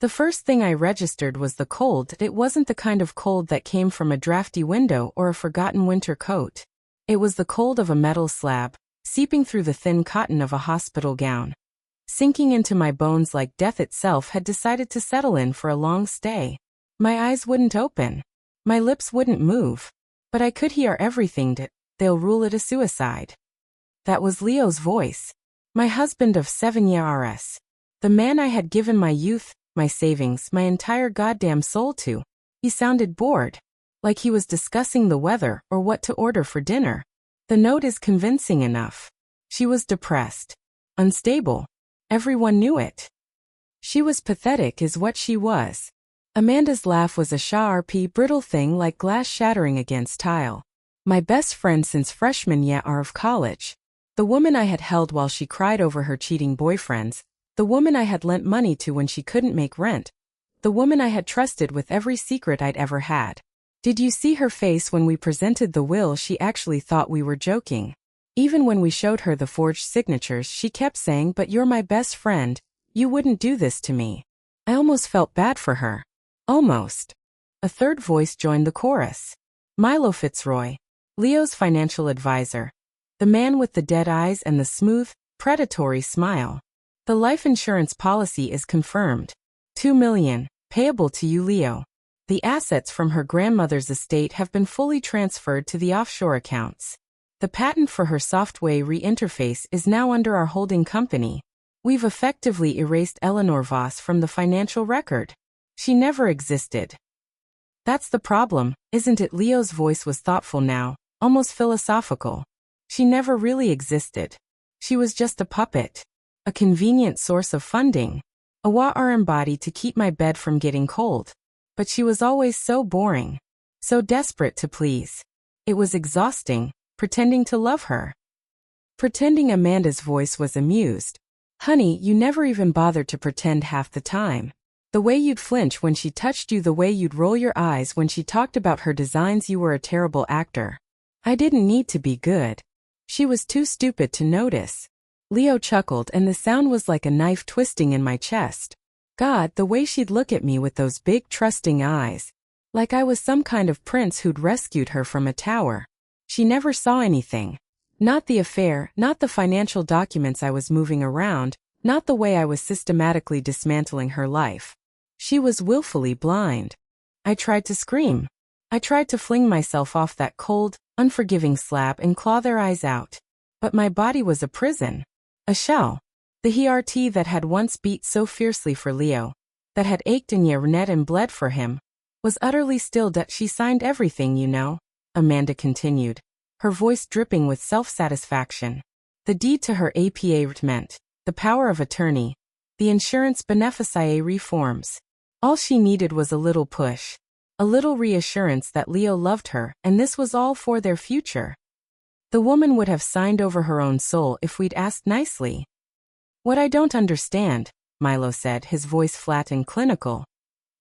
The first thing I registered was the cold. It wasn't the kind of cold that came from a drafty window or a forgotten winter coat. It was the cold of a metal slab, seeping through the thin cotton of a hospital gown. Sinking into my bones like death itself had decided to settle in for a long stay. My eyes wouldn't open. My lips wouldn't move. But I could hear everything. They'll rule it a suicide. That was Leo's voice. My husband of 7 years. The man I had given my youth, my savings, my entire goddamn soul to. He sounded bored. Like he was discussing the weather or what to order for dinner. The note is convincing enough. She was depressed. Unstable. Everyone knew it. She was pathetic is what she was. Amanda's laugh was a sharp, brittle thing like glass shattering against tile. My best friend since freshman year of college. The woman I had held while she cried over her cheating boyfriends. The woman I had lent money to when she couldn't make rent. The woman I had trusted with every secret I'd ever had. Did you see her face when we presented the will? She actually thought we were joking. Even when we showed her the forged signatures, she kept saying, "But you're my best friend. You wouldn't do this to me." I almost felt bad for her. Almost. A third voice joined the chorus. Milo Fitzroy, Leo's financial advisor. The man with the dead eyes and the smooth, predatory smile. The life insurance policy is confirmed. $2 million, payable to you, Leo. The assets from her grandmother's estate have been fully transferred to the offshore accounts. The patent for her software re-interface is now under our holding company. We've effectively erased Eleanor Voss from the financial record. She never existed. That's the problem, isn't it? Leo's voice was thoughtful now, almost philosophical. She never really existed. She was just a puppet. A convenient source of funding. A warm body to keep my bed from getting cold. But she was always so boring. So desperate to please. It was exhausting, pretending to love her. Pretending. Amanda's voice was amused. Honey, you never even bothered to pretend half the time. The way you'd flinch when she touched you, the way you'd roll your eyes when she talked about her designs. You were a terrible actor. I didn't need to be good. She was too stupid to notice. Leo chuckled and the sound was like a knife twisting in my chest. God, the way she'd look at me with those big trusting eyes. Like I was some kind of prince who'd rescued her from a tower. She never saw anything. Not the affair, not the financial documents I was moving around, not the way I was systematically dismantling her life. She was willfully blind. I tried to scream. I tried to fling myself off that cold, unforgiving slab and claw their eyes out. But my body was a prison. A shell. The heart that had once beat so fiercely for Leo, that had ached and yearned and bled for him, was utterly stilled. She signed everything, you know, Amanda continued, her voice dripping with self-satisfaction. The deed to her APA meant the power of attorney, the insurance beneficiary reforms. All she needed was a little push, a little reassurance that Leo loved her, and this was all for their future. The woman would have signed over her own soul if we'd asked nicely. What I don't understand, Milo said, his voice flat and clinical,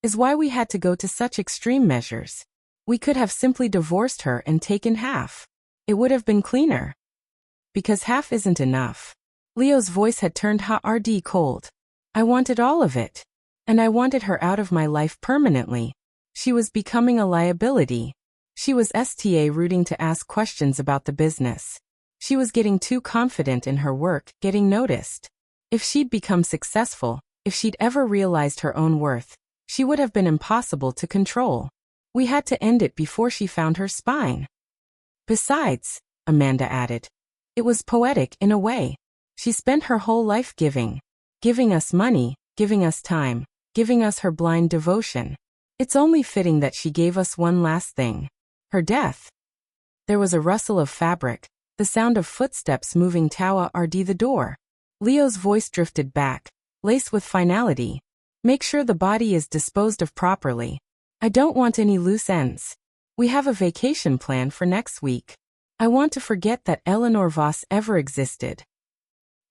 is why we had to go to such extreme measures. We could have simply divorced her and taken half. It would have been cleaner. Because half isn't enough. Leo's voice had turned hard cold. I wanted all of it. And I wanted her out of my life permanently. She was becoming a liability. She was rooting to ask questions about the business. She was getting too confident in her work, getting noticed. If she'd become successful, if she'd ever realized her own worth, she would have been impossible to control. We had to end it before she found her spine. Besides, Amanda added, it was poetic in a way. She spent her whole life giving us money, giving us time, giving us her blind devotion. It's only fitting that she gave us one last thing. Her death. There was a rustle of fabric, the sound of footsteps moving toward the door. Leo's voice drifted back, laced with finality. Make sure the body is disposed of properly. I don't want any loose ends. We have a vacation plan for next week. I want to forget that Eleanor Voss ever existed.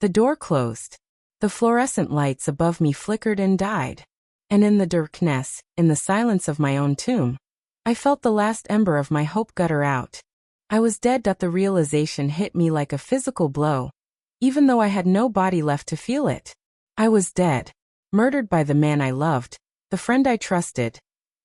The door closed. The fluorescent lights above me flickered and died. And in the darkness, in the silence of my own tomb, I felt the last ember of my hope gutter out. I was dead. The realization hit me like a physical blow. Even though I had no body left to feel it. I was dead. Murdered by the man I loved, the friend I trusted,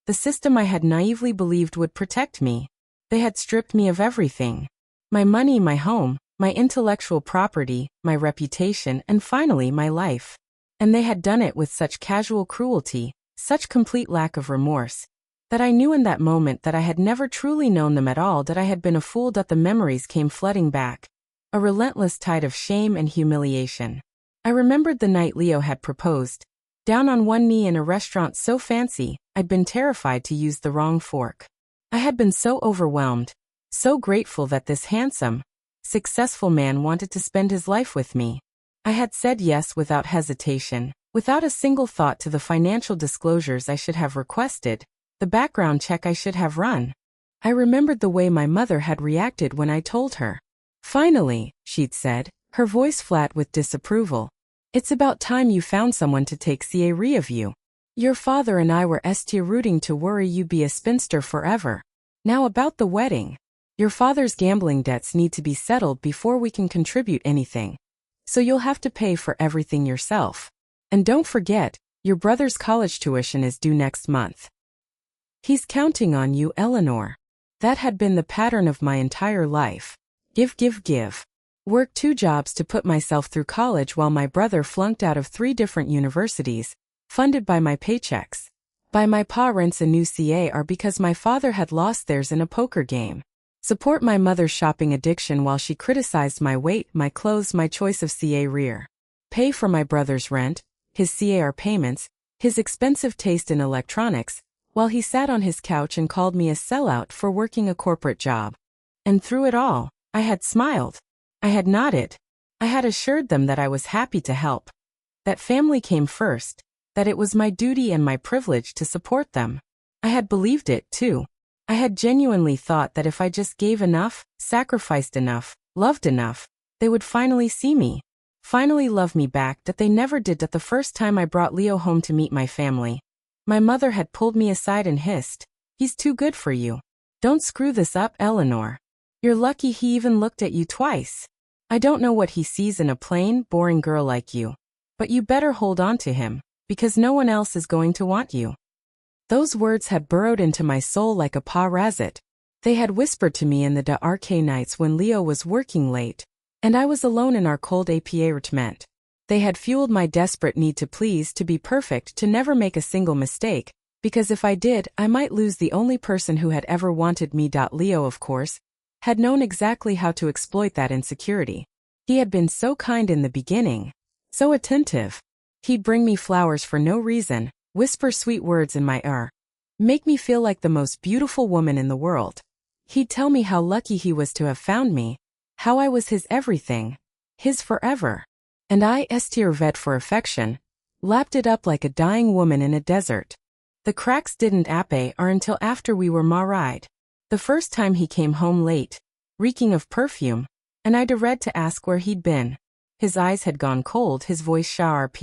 the system I had naively believed would protect me. They had stripped me of everything. My money, my home, my intellectual property, my reputation, and finally my life. And they had done it with such casual cruelty, such complete lack of remorse, that I knew in that moment that I had never truly known them at all, that I had been a fool, that the memories came flooding back. A relentless tide of shame and humiliation. I remembered the night Leo had proposed, down on one knee in a restaurant so fancy, I'd been terrified to use the wrong fork. I had been so overwhelmed, so grateful that this handsome, successful man wanted to spend his life with me. I had said yes without hesitation, without a single thought to the financial disclosures I should have requested, the background check I should have run. I remembered the way my mother had reacted when I told her. Finally, she'd said, her voice flat with disapproval. It's about time you found someone to take care of you. Your father and I were rooting to worry you be a spinster forever. Now about the wedding. Your father's gambling debts need to be settled before we can contribute anything. So you'll have to pay for everything yourself. And don't forget, your brother's college tuition is due next month. He's counting on you, Eleanor. That had been the pattern of my entire life. Give. Worked 2 jobs to put myself through college while my brother flunked out of 3 different universities, funded by my paychecks. By my pa rents a new car because my father had lost theirs in a poker game. Support my mother's shopping addiction while she criticized my weight, my clothes, my choice of career. Pay for my brother's rent, his car payments, his expensive taste in electronics, while he sat on his couch and called me a sellout for working a corporate job. And through it all, I had smiled. I had nodded. I had assured them that I was happy to help. That family came first, that it was my duty and my privilege to support them. I had believed it, too. I had genuinely thought that if I just gave enough, sacrificed enough, loved enough, they would finally see me, finally love me back, that they never did. That the first time I brought Leo home to meet my family, my mother had pulled me aside and hissed, "He's too good for you. Don't screw this up, Eleanor. You're lucky he even looked at you twice. I don't know what he sees in a plain, boring girl like you, but you better hold on to him, because no one else is going to want you." Those words had burrowed into my soul like a parasite. They had whispered to me in the dark nights when Leo was working late, and I was alone in our cold apartment. They had fueled my desperate need to please, to be perfect, to never make a single mistake, because if I did, I might lose the only person who had ever wanted me. Leo, of course, had known exactly how to exploit that insecurity. He had been so kind in the beginning, so attentive. He'd bring me flowers for no reason, whisper sweet words in my ear, make me feel like the most beautiful woman in the world. He'd tell me how lucky he was to have found me, how I was his everything, his forever. And I vet for affection, lapped it up like a dying woman in a desert. The cracks didn't appear until after we were married. The first time he came home late, reeking of perfume, and I dreaded to ask where he'd been. His eyes had gone cold, his voice sharp.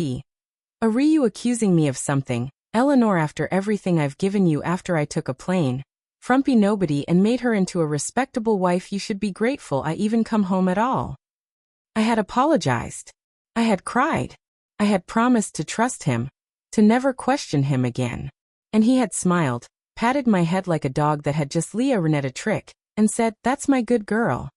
"Are you accusing me of something, Eleanor, after everything I've given you, after I took a plain, frumpy nobody and made her into a respectable wife? You should be grateful I even come home at all." I had apologized. I had cried. I had promised to trust him, to never question him again. And he had smiled, patted my head like a dog that had just learned a trick, and said, "That's my good girl."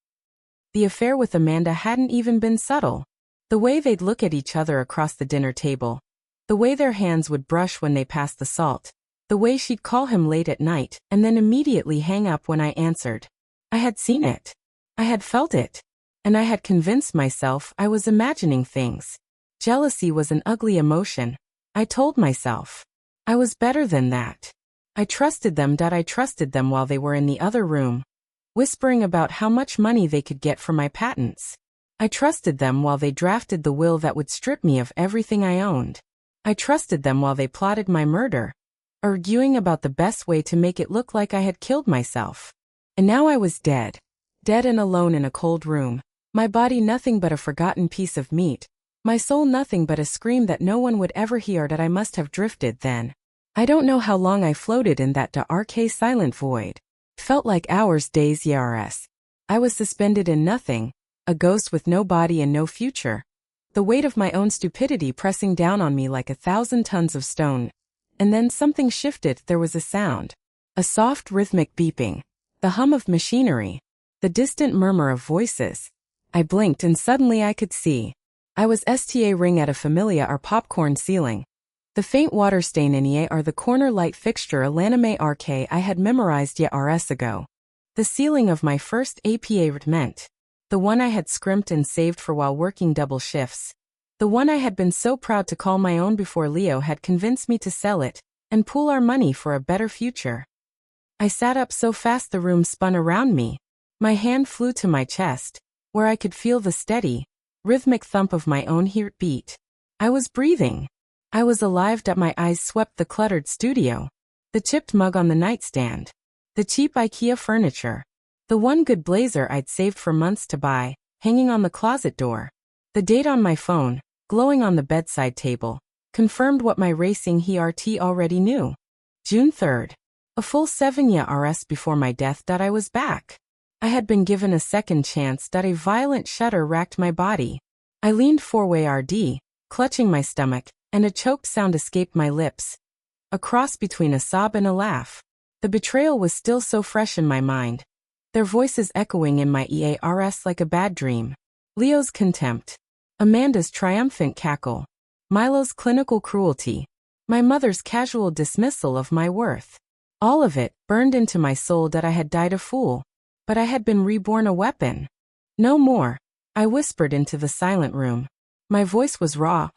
The affair with Amanda hadn't even been subtle. The way they'd look at each other across the dinner table, the way their hands would brush when they passed the salt, the way she'd call him late at night and then immediately hang up when I answered. I had seen it. I had felt it. And I had convinced myself I was imagining things. Jealousy was an ugly emotion, I told myself. I was better than that. I trusted them. I trusted them while they were in the other room, whispering about how much money they could get for my patents. I trusted them while they drafted the will that would strip me of everything I owned. I trusted them while they plotted my murder, arguing about the best way to make it look like I had killed myself. And now I was dead. Dead and alone in a cold room. My body nothing but a forgotten piece of meat. My soul nothing but a scream that no one would ever hear. That I must have drifted then. I don't know how long I floated in that dark silent void. Felt like hours, days, years. I was suspended in nothing, a ghost with no body and no future. The weight of my own stupidity pressing down on me like 1,000 tons of stone. and then something shifted. There was a sound. A soft rhythmic beeping. The hum of machinery. The distant murmur of voices. I blinked and suddenly I could see. I was staring at a familiar popcorn ceiling. The faint water stain in the corner light fixture a l'anime RK I had memorized years ago. The ceiling of my first APA meant. The one I had scrimped and saved for while working double shifts. The one I had been so proud to call my own before Leo had convinced me to sell it and pool our money for a better future. I sat up so fast the room spun around me. My hand flew to my chest, where I could feel the steady, rhythmic thump of my own heartbeat. I was breathing. I was alive. My eyes swept the cluttered studio. The chipped mug on the nightstand. The cheap IKEA furniture. The one good blazer I'd saved for months to buy, hanging on the closet door. The date on my phone, glowing on the bedside table, confirmed what my racing heart already knew. June 3rd. A full 7 years before my death. I was back. I had been given a second chance. A violent shudder racked my body. I leaned forward, clutching my stomach, and a choked sound escaped my lips. A cross between a sob and a laugh. The betrayal was still so fresh in my mind. Their voices echoing in my ears like a bad dream. Leo's contempt. Amanda's triumphant cackle. Milo's clinical cruelty. My mother's casual dismissal of my worth. All of it burned into my soul. I had died a fool. But I had been reborn a weapon. No more. I whispered into the silent room. My voice was raw,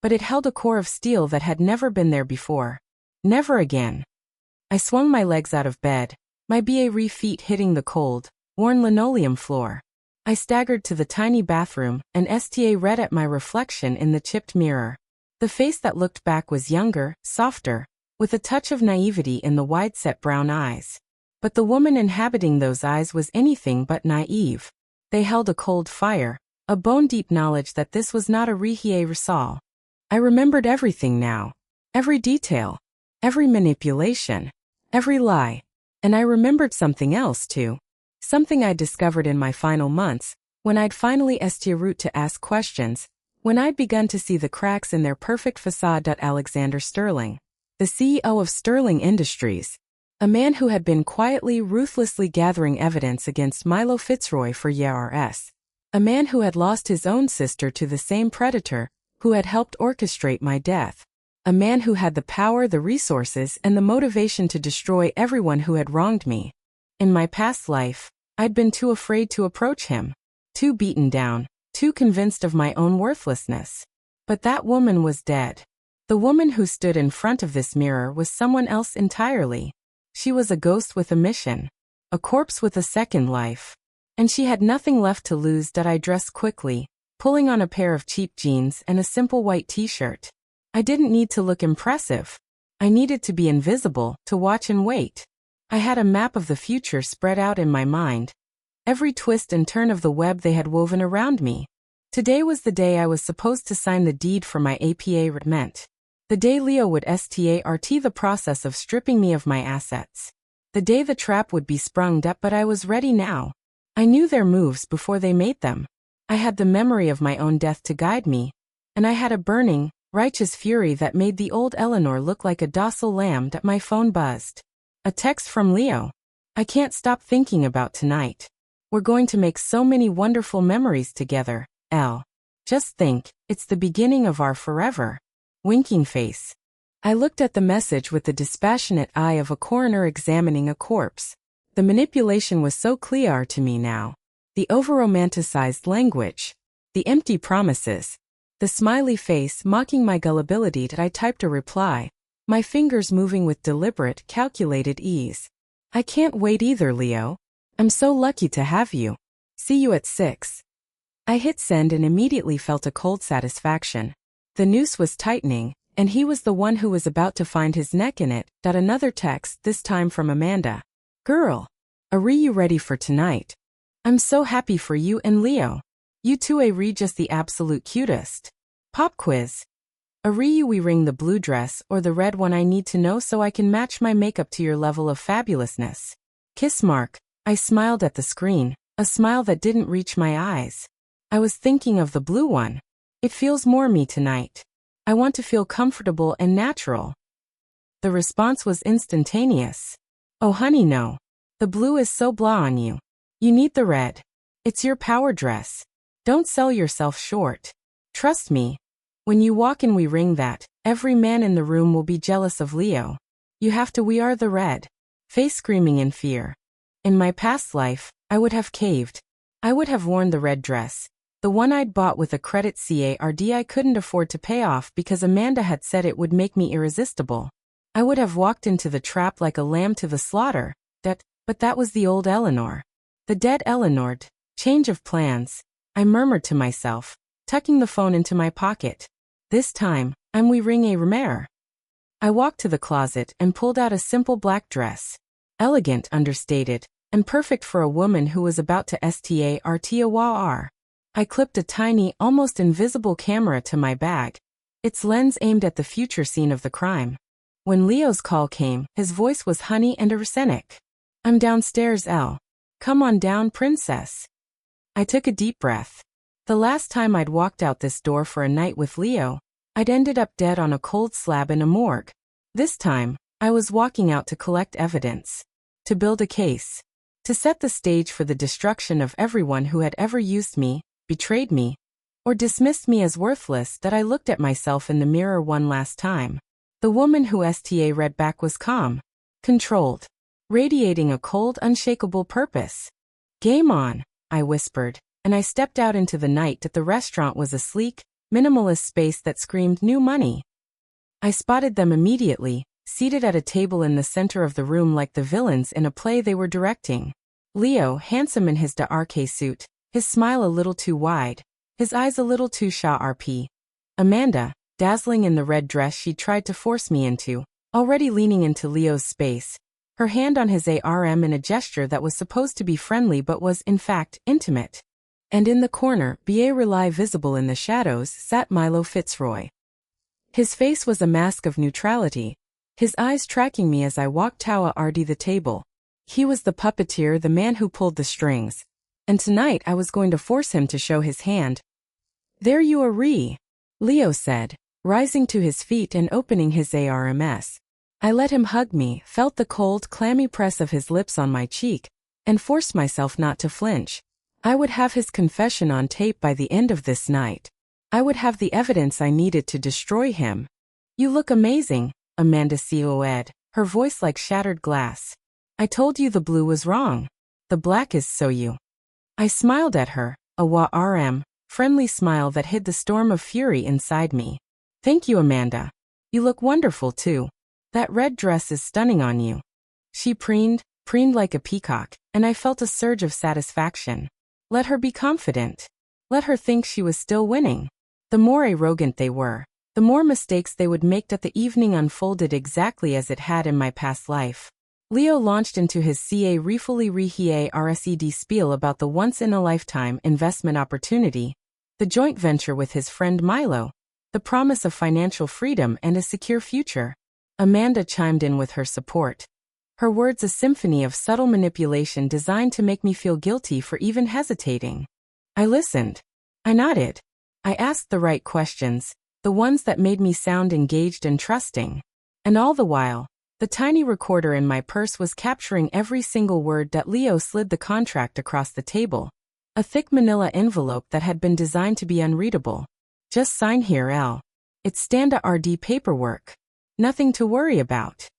but it held a core of steel that had never been there before. Never again. I swung my legs out of bed. My bare feet hitting the cold, worn linoleum floor. I staggered to the tiny bathroom and read at my reflection in the chipped mirror. The face that looked back was younger, softer, with a touch of naivety in the wide-set brown eyes. But the woman inhabiting those eyes was anything but naive. They held a cold fire, a bone-deep knowledge that this was not a rehearsal. I remembered everything now. Every detail. Every manipulation. Every lie. And I remembered something else too. Something I'd discovered in my final months, when I'd finally route to ask questions, when I'd begun to see the cracks in their perfect facade. Alexander Sterling, the CEO of Sterling Industries, a man who had been quietly, ruthlessly gathering evidence against Milo Fitzroy for years, a man who had lost his own sister to the same predator, who had helped orchestrate my death. A man who had the power, the resources, and the motivation to destroy everyone who had wronged me. In my past life, I'd been too afraid to approach him, too beaten down, too convinced of my own worthlessness. But that woman was dead. The woman who stood in front of this mirror was someone else entirely. She was a ghost with a mission, a corpse with a second life. And she had nothing left to lose. I dressed quickly, pulling on a pair of cheap jeans and a simple white t-shirt. I didn't need to look impressive. I needed to be invisible, to watch and wait. I had a map of the future spread out in my mind. Every twist and turn of the web they had woven around me. Today was the day I was supposed to sign the deed for my APA meant. The day Leo would start the process of stripping me of my assets. The day the trap would be sprung up. But I was ready now. I knew their moves before they made them. I had the memory of my own death to guide me. And I had a burning, righteous fury that made the old Eleanor look like a docile lamb. My phone buzzed. A text from Leo. I can't stop thinking about tonight. We're going to make so many wonderful memories together, Elle. Just think, it's the beginning of our forever. Winking face. I looked at the message with the dispassionate eye of a coroner examining a corpse. The manipulation was so clear to me now. The over-romanticized language. The empty promises. The smiley face mocking my gullibility. I typed a reply, my fingers moving with deliberate, calculated ease. I can't wait either, Leo. I'm so lucky to have you. See you at 6. I hit send and immediately felt a cold satisfaction. The noose was tightening, and he was the one who was about to find his neck in it. Another text, this time from Amanda. Girl, are you ready for tonight? I'm so happy for you and Leo. You two are just the absolute cutest. Pop quiz. Are we ring the blue dress or the red one? I need to know so I can match my makeup to your level of fabulousness. Kiss mark. I smiled at the screen, a smile that didn't reach my eyes. I was thinking of the blue one. It feels more me tonight. I want to feel comfortable and natural. The response was instantaneous. Oh honey, no. The blue is so blah on you. You need the red. It's your power dress. Don't sell yourself short. Trust me. When you walk in we ring that, every man in the room will be jealous of Leo. You have to we are the red. Face screaming in fear. In my past life, I would have caved. I would have worn the red dress. The one I'd bought with a credit card I couldn't afford to pay off because Amanda had said it would make me irresistible. I would have walked into the trap like a lamb to the slaughter, but that was the old Eleanor. The dead Eleanor. Change of plans, I murmured to myself, tucking the phone into my pocket. This time, we ring a remer. I walked to the closet and pulled out a simple black dress. Elegant, understated, and perfect for a woman who was about to start. I clipped a tiny, almost invisible camera to my bag, its lens aimed at the future scene of the crime. When Leo's call came, his voice was honey and arsenic. I'm downstairs, Elle. Come on down, princess. I took a deep breath. The last time I'd walked out this door for a night with Leo, I'd ended up dead on a cold slab in a morgue. This time, I was walking out to collect evidence. To build a case. To set the stage for the destruction of everyone who had ever used me, betrayed me, or dismissed me as worthless. That I looked at myself in the mirror one last time. The woman who read back was calm, controlled, radiating a cold, unshakable purpose. Game on, I whispered, and I stepped out into the night. That the restaurant was a sleek, minimalist space that screamed new money. I spotted them immediately, seated at a table in the center of the room like the villains in a play they were directing. Leo, handsome in his d'arc suit, his smile a little too wide, his eyes a little too sharp. Amanda, dazzling in the red dress she tried to force me into, already leaning into Leo's space, her hand on his arm in a gesture that was supposed to be friendly but was, in fact, intimate. And in the corner, betrayal visible in the shadows, sat Milo Fitzroy. His face was a mask of neutrality, his eyes tracking me as I walked toward the table. He was the puppeteer, the man who pulled the strings. And tonight I was going to force him to show his hand. There you are, Leo said, rising to his feet and opening his arms. I let him hug me, felt the cold, clammy press of his lips on my cheek, and forced myself not to flinch. I would have his confession on tape by the end of this night. I would have the evidence I needed to destroy him. You look amazing, Amanda said, her voice like shattered glass. I told you the blue was wrong. The black is so you. I smiled at her, a friendly smile that hid the storm of fury inside me. Thank you, Amanda. You look wonderful too. That red dress is stunning on you. She preened like a peacock, and I felt a surge of satisfaction. Let her be confident. Let her think she was still winning. The more arrogant they were, the more mistakes they would make. That the evening unfolded exactly as it had in my past life. Leo launched into his RSED spiel about the once-in-a-lifetime investment opportunity, the joint venture with his friend Milo, the promise of financial freedom and a secure future. Amanda chimed in with her support. Her words a symphony of subtle manipulation designed to make me feel guilty for even hesitating. I listened. I nodded. I asked the right questions, the ones that made me sound engaged and trusting. And all the while, the tiny recorder in my purse was capturing every single word. That Leo slid the contract across the table, a thick manila envelope that had been designed to be unreadable. Just sign here, Elle. It's standard paperwork. Nothing to worry about.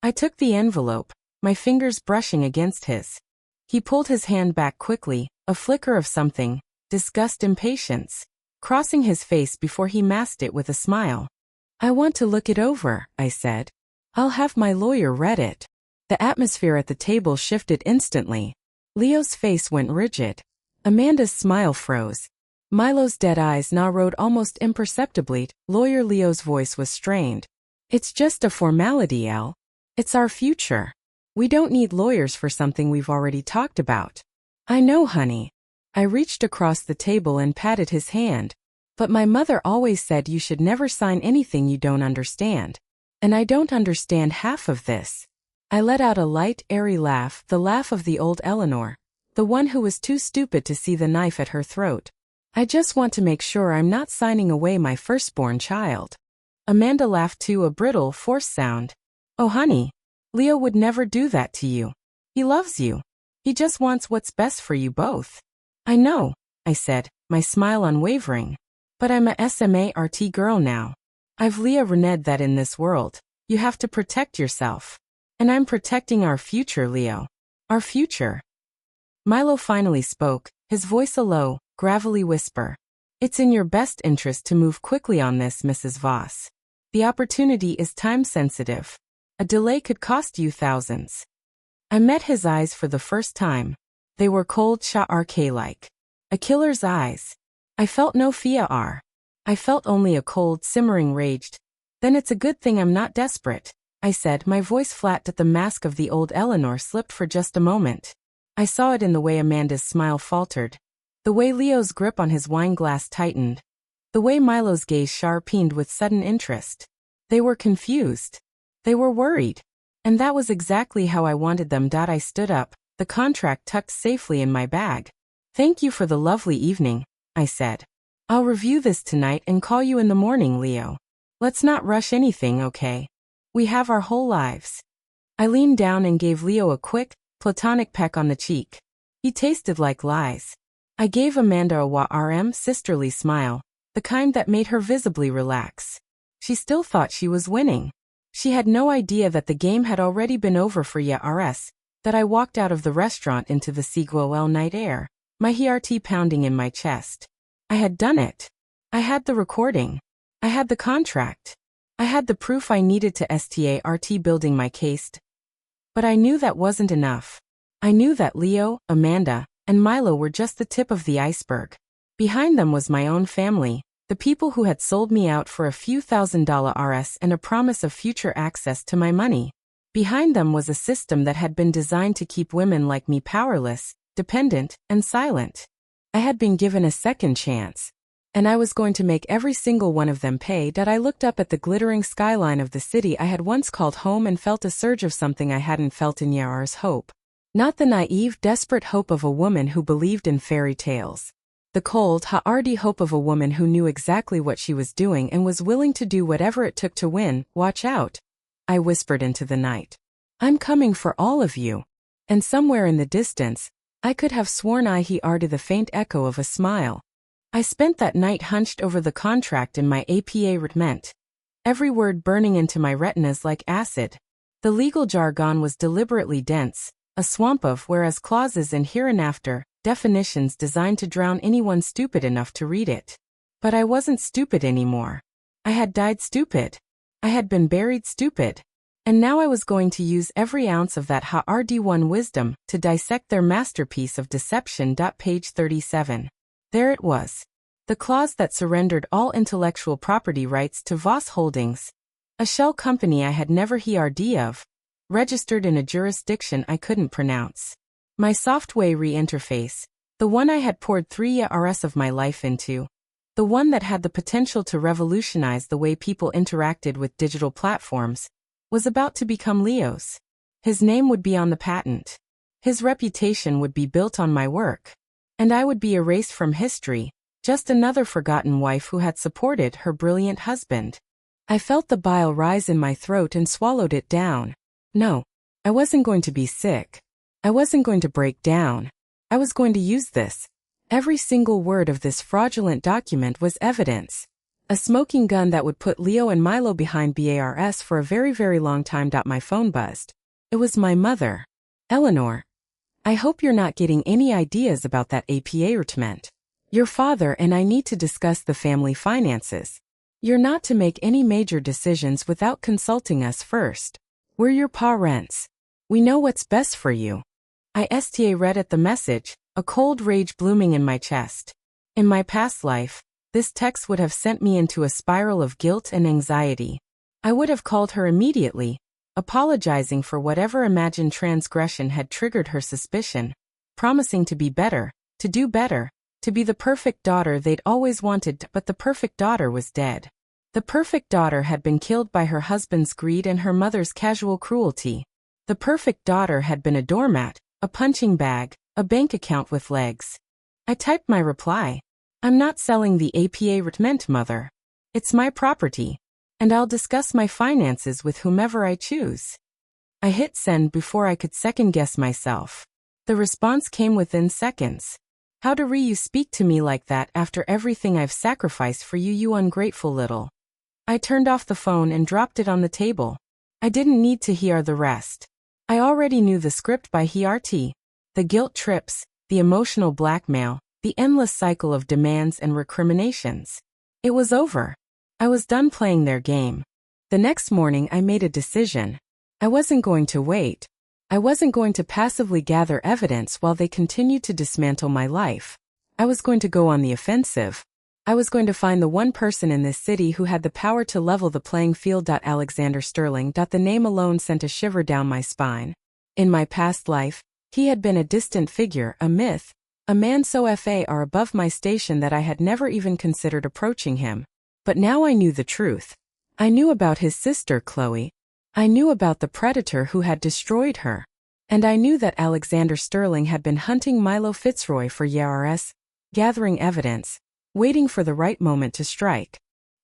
I took the envelope, my fingers brushing against his. He pulled his hand back quickly, a flicker of something, disgust, impatience, crossing his face before he masked it with a smile. I want to look it over, I said. I'll have my lawyer read it. The atmosphere at the table shifted instantly. Leo's face went rigid. Amanda's smile froze. Milo's dead eyes narrowed almost imperceptibly. Lawyer Leo's voice was strained. It's just a formality, Elle. It's our future. We don't need lawyers for something we've already talked about. I know, honey. I reached across the table and patted his hand. But my mother always said you should never sign anything you don't understand. And I don't understand half of this. I let out a light, airy laugh, the laugh of the old Eleanor, the one who was too stupid to see the knife at her throat. I just want to make sure I'm not signing away my firstborn child. Amanda laughed too, a brittle, forced sound. Oh honey, Leo would never do that to you. He loves you. He just wants what's best for you both. I know, I said, my smile unwavering. But I'm a SMART girl now. I've Leah reneged that in this world, you have to protect yourself. And I'm protecting our future, Leo. Our future. Milo finally spoke, his voice a low, gravelly whisper. It's in your best interest to move quickly on this, Mrs. Voss. The opportunity is time-sensitive. A delay could cost you thousands. I met his eyes for the first time. They were cold, Shah-RK-like. A killer's eyes. I felt no fear. I felt only a cold, simmering rage. Then it's a good thing I'm not desperate, I said, my voice flat that the mask of the old Eleanor slipped for just a moment. I saw it in the way Amanda's smile faltered. The way Leo's grip on his wine glass tightened. The way Milo's gaze sharpened with sudden interest. They were confused. They were worried. And that was exactly how I wanted them. I stood up, the contract tucked safely in my bag. Thank you for the lovely evening, I said. I'll review this tonight and call you in the morning, Leo. Let's not rush anything, okay? We have our whole lives. I leaned down and gave Leo a quick, platonic peck on the cheek. He tasted like lies. I gave Amanda a warm, sisterly smile, the kind that made her visibly relax. She still thought she was winning. She had no idea that the game had already been over for Rs, that I walked out of the restaurant into the Siguel night air, my heart pounding in my chest. I had done it. I had the recording. I had the contract. I had the proof I needed to start building my case. But I knew that wasn't enough. I knew that Leo, Amanda, and Milo were just the tip of the iceberg. Behind them was my own family, the people who had sold me out for a few $1,000s and a promise of future access to my money. Behind them was a system that had been designed to keep women like me powerless, dependent, and silent. I had been given a second chance. And I was going to make every single one of them pay. I looked up at the glittering skyline of the city I had once called home and felt a surge of something I hadn't felt in years: hope. Not the naive, desperate hope of a woman who believed in fairy tales. The cold, hardy hope of a woman who knew exactly what she was doing and was willing to do whatever it took to win. Watch out, I whispered into the night. I'm coming for all of you. And somewhere in the distance, I could have sworn I heard the faint echo of a smile. I spent that night hunched over the contract in my apartment, every word burning into my retinas like acid. The legal jargon was deliberately dense, a swamp of whereas clauses and hereinafter, definitions designed to drown anyone stupid enough to read it. But I wasn't stupid anymore. I had died stupid. I had been buried stupid. And now I was going to use every ounce of that hard-won wisdom to dissect their masterpiece of deception. Page 37. There it was. The clause that surrendered all intellectual property rights to Voss Holdings, a shell company I had never heard of, registered in a jurisdiction I couldn't pronounce. My software interface, the one I had poured 3 years of my life into, the one that had the potential to revolutionize the way people interacted with digital platforms, was about to become Leo's. His name would be on the patent. His reputation would be built on my work. And I would be erased from history, just another forgotten wife who had supported her brilliant husband. I felt the bile rise in my throat and swallowed it down. No, I wasn't going to be sick. I wasn't going to break down. I was going to use this. Every single word of this fraudulent document was evidence. A smoking gun that would put Leo and Milo behind bars for a very, very long time. My phone buzzed. It was my mother. Eleanor. I hope you're not getting any ideas about that apartment. Your father and I need to discuss the family finances. You're not to make any major decisions without consulting us first. We're your parents. We know what's best for you. I read at the message, a cold rage blooming in my chest. In my past life, this text would have sent me into a spiral of guilt and anxiety. I would have called her immediately, apologizing for whatever imagined transgression had triggered her suspicion, promising to be better, to do better, to be the perfect daughter they'd always wanted, but the perfect daughter was dead. The perfect daughter had been killed by her husband's greed and her mother's casual cruelty. The perfect daughter had been a doormat, a punching bag, a bank account with legs. I typed my reply. I'm not selling the apartment, mother. It's my property, and I'll discuss my finances with whomever I choose. I hit send before I could second-guess myself. The response came within seconds. How dare you speak to me like that after everything I've sacrificed for you, you ungrateful little. I turned off the phone and dropped it on the table. I didn't need to hear the rest. I already knew the script by heart. The guilt trips, the emotional blackmail, the endless cycle of demands and recriminations. It was over. I was done playing their game. The next morning I made a decision. I wasn't going to wait. I wasn't going to passively gather evidence while they continued to dismantle my life. I was going to go on the offensive. I was going to find the one person in this city who had the power to level the playing field. Alexander Sterling. The name alone sent a shiver down my spine. In my past life, he had been a distant figure, a myth, a man so far above my station that I had never even considered approaching him. But now I knew the truth. I knew about his sister Chloe. I knew about the predator who had destroyed her. And I knew that Alexander Sterling had been hunting Milo Fitzroy for years, gathering evidence, waiting for the right moment to strike.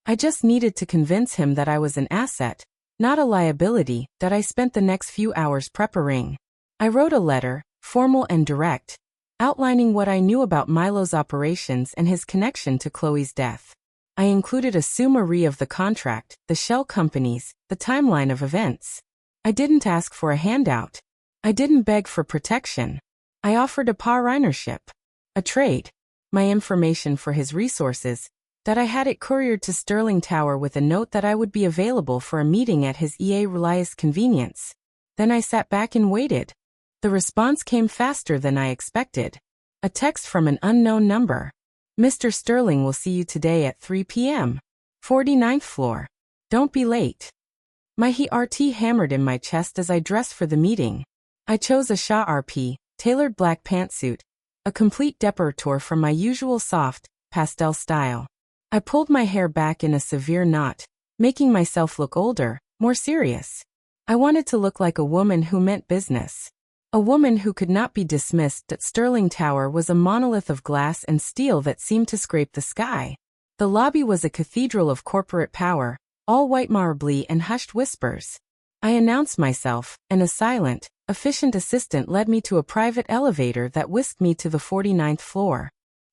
I just needed to convince him that I was an asset, not a liability. That I spent the next few hours preparing. I wrote a letter, formal and direct, outlining what I knew about Milo's operations and his connection to Chloe's death. I included a summary of the contract, the shell companies, the timeline of events. I didn't ask for a handout. I didn't beg for protection. I offered a partnership, a trade, my information for his resources, that I had it couriered to Sterling Tower with a note that I would be available for a meeting at his earliest convenience. Then I sat back and waited. The response came faster than I expected. A text from an unknown number. Mr. Sterling will see you today at 3 p.m. 49th floor. Don't be late. My heart hammered in my chest as I dressed for the meeting. I chose a sharp, tailored black pantsuit, a complete departure from my usual soft, pastel style. I pulled my hair back in a severe knot, making myself look older, more serious. I wanted to look like a woman who meant business. A woman who could not be dismissed. At Sterling Tower was a monolith of glass and steel that seemed to scrape the sky. The lobby was a cathedral of corporate power, all white marble and hushed whispers. I announced myself, and a silent, efficient assistant led me to a private elevator that whisked me to the 49th floor.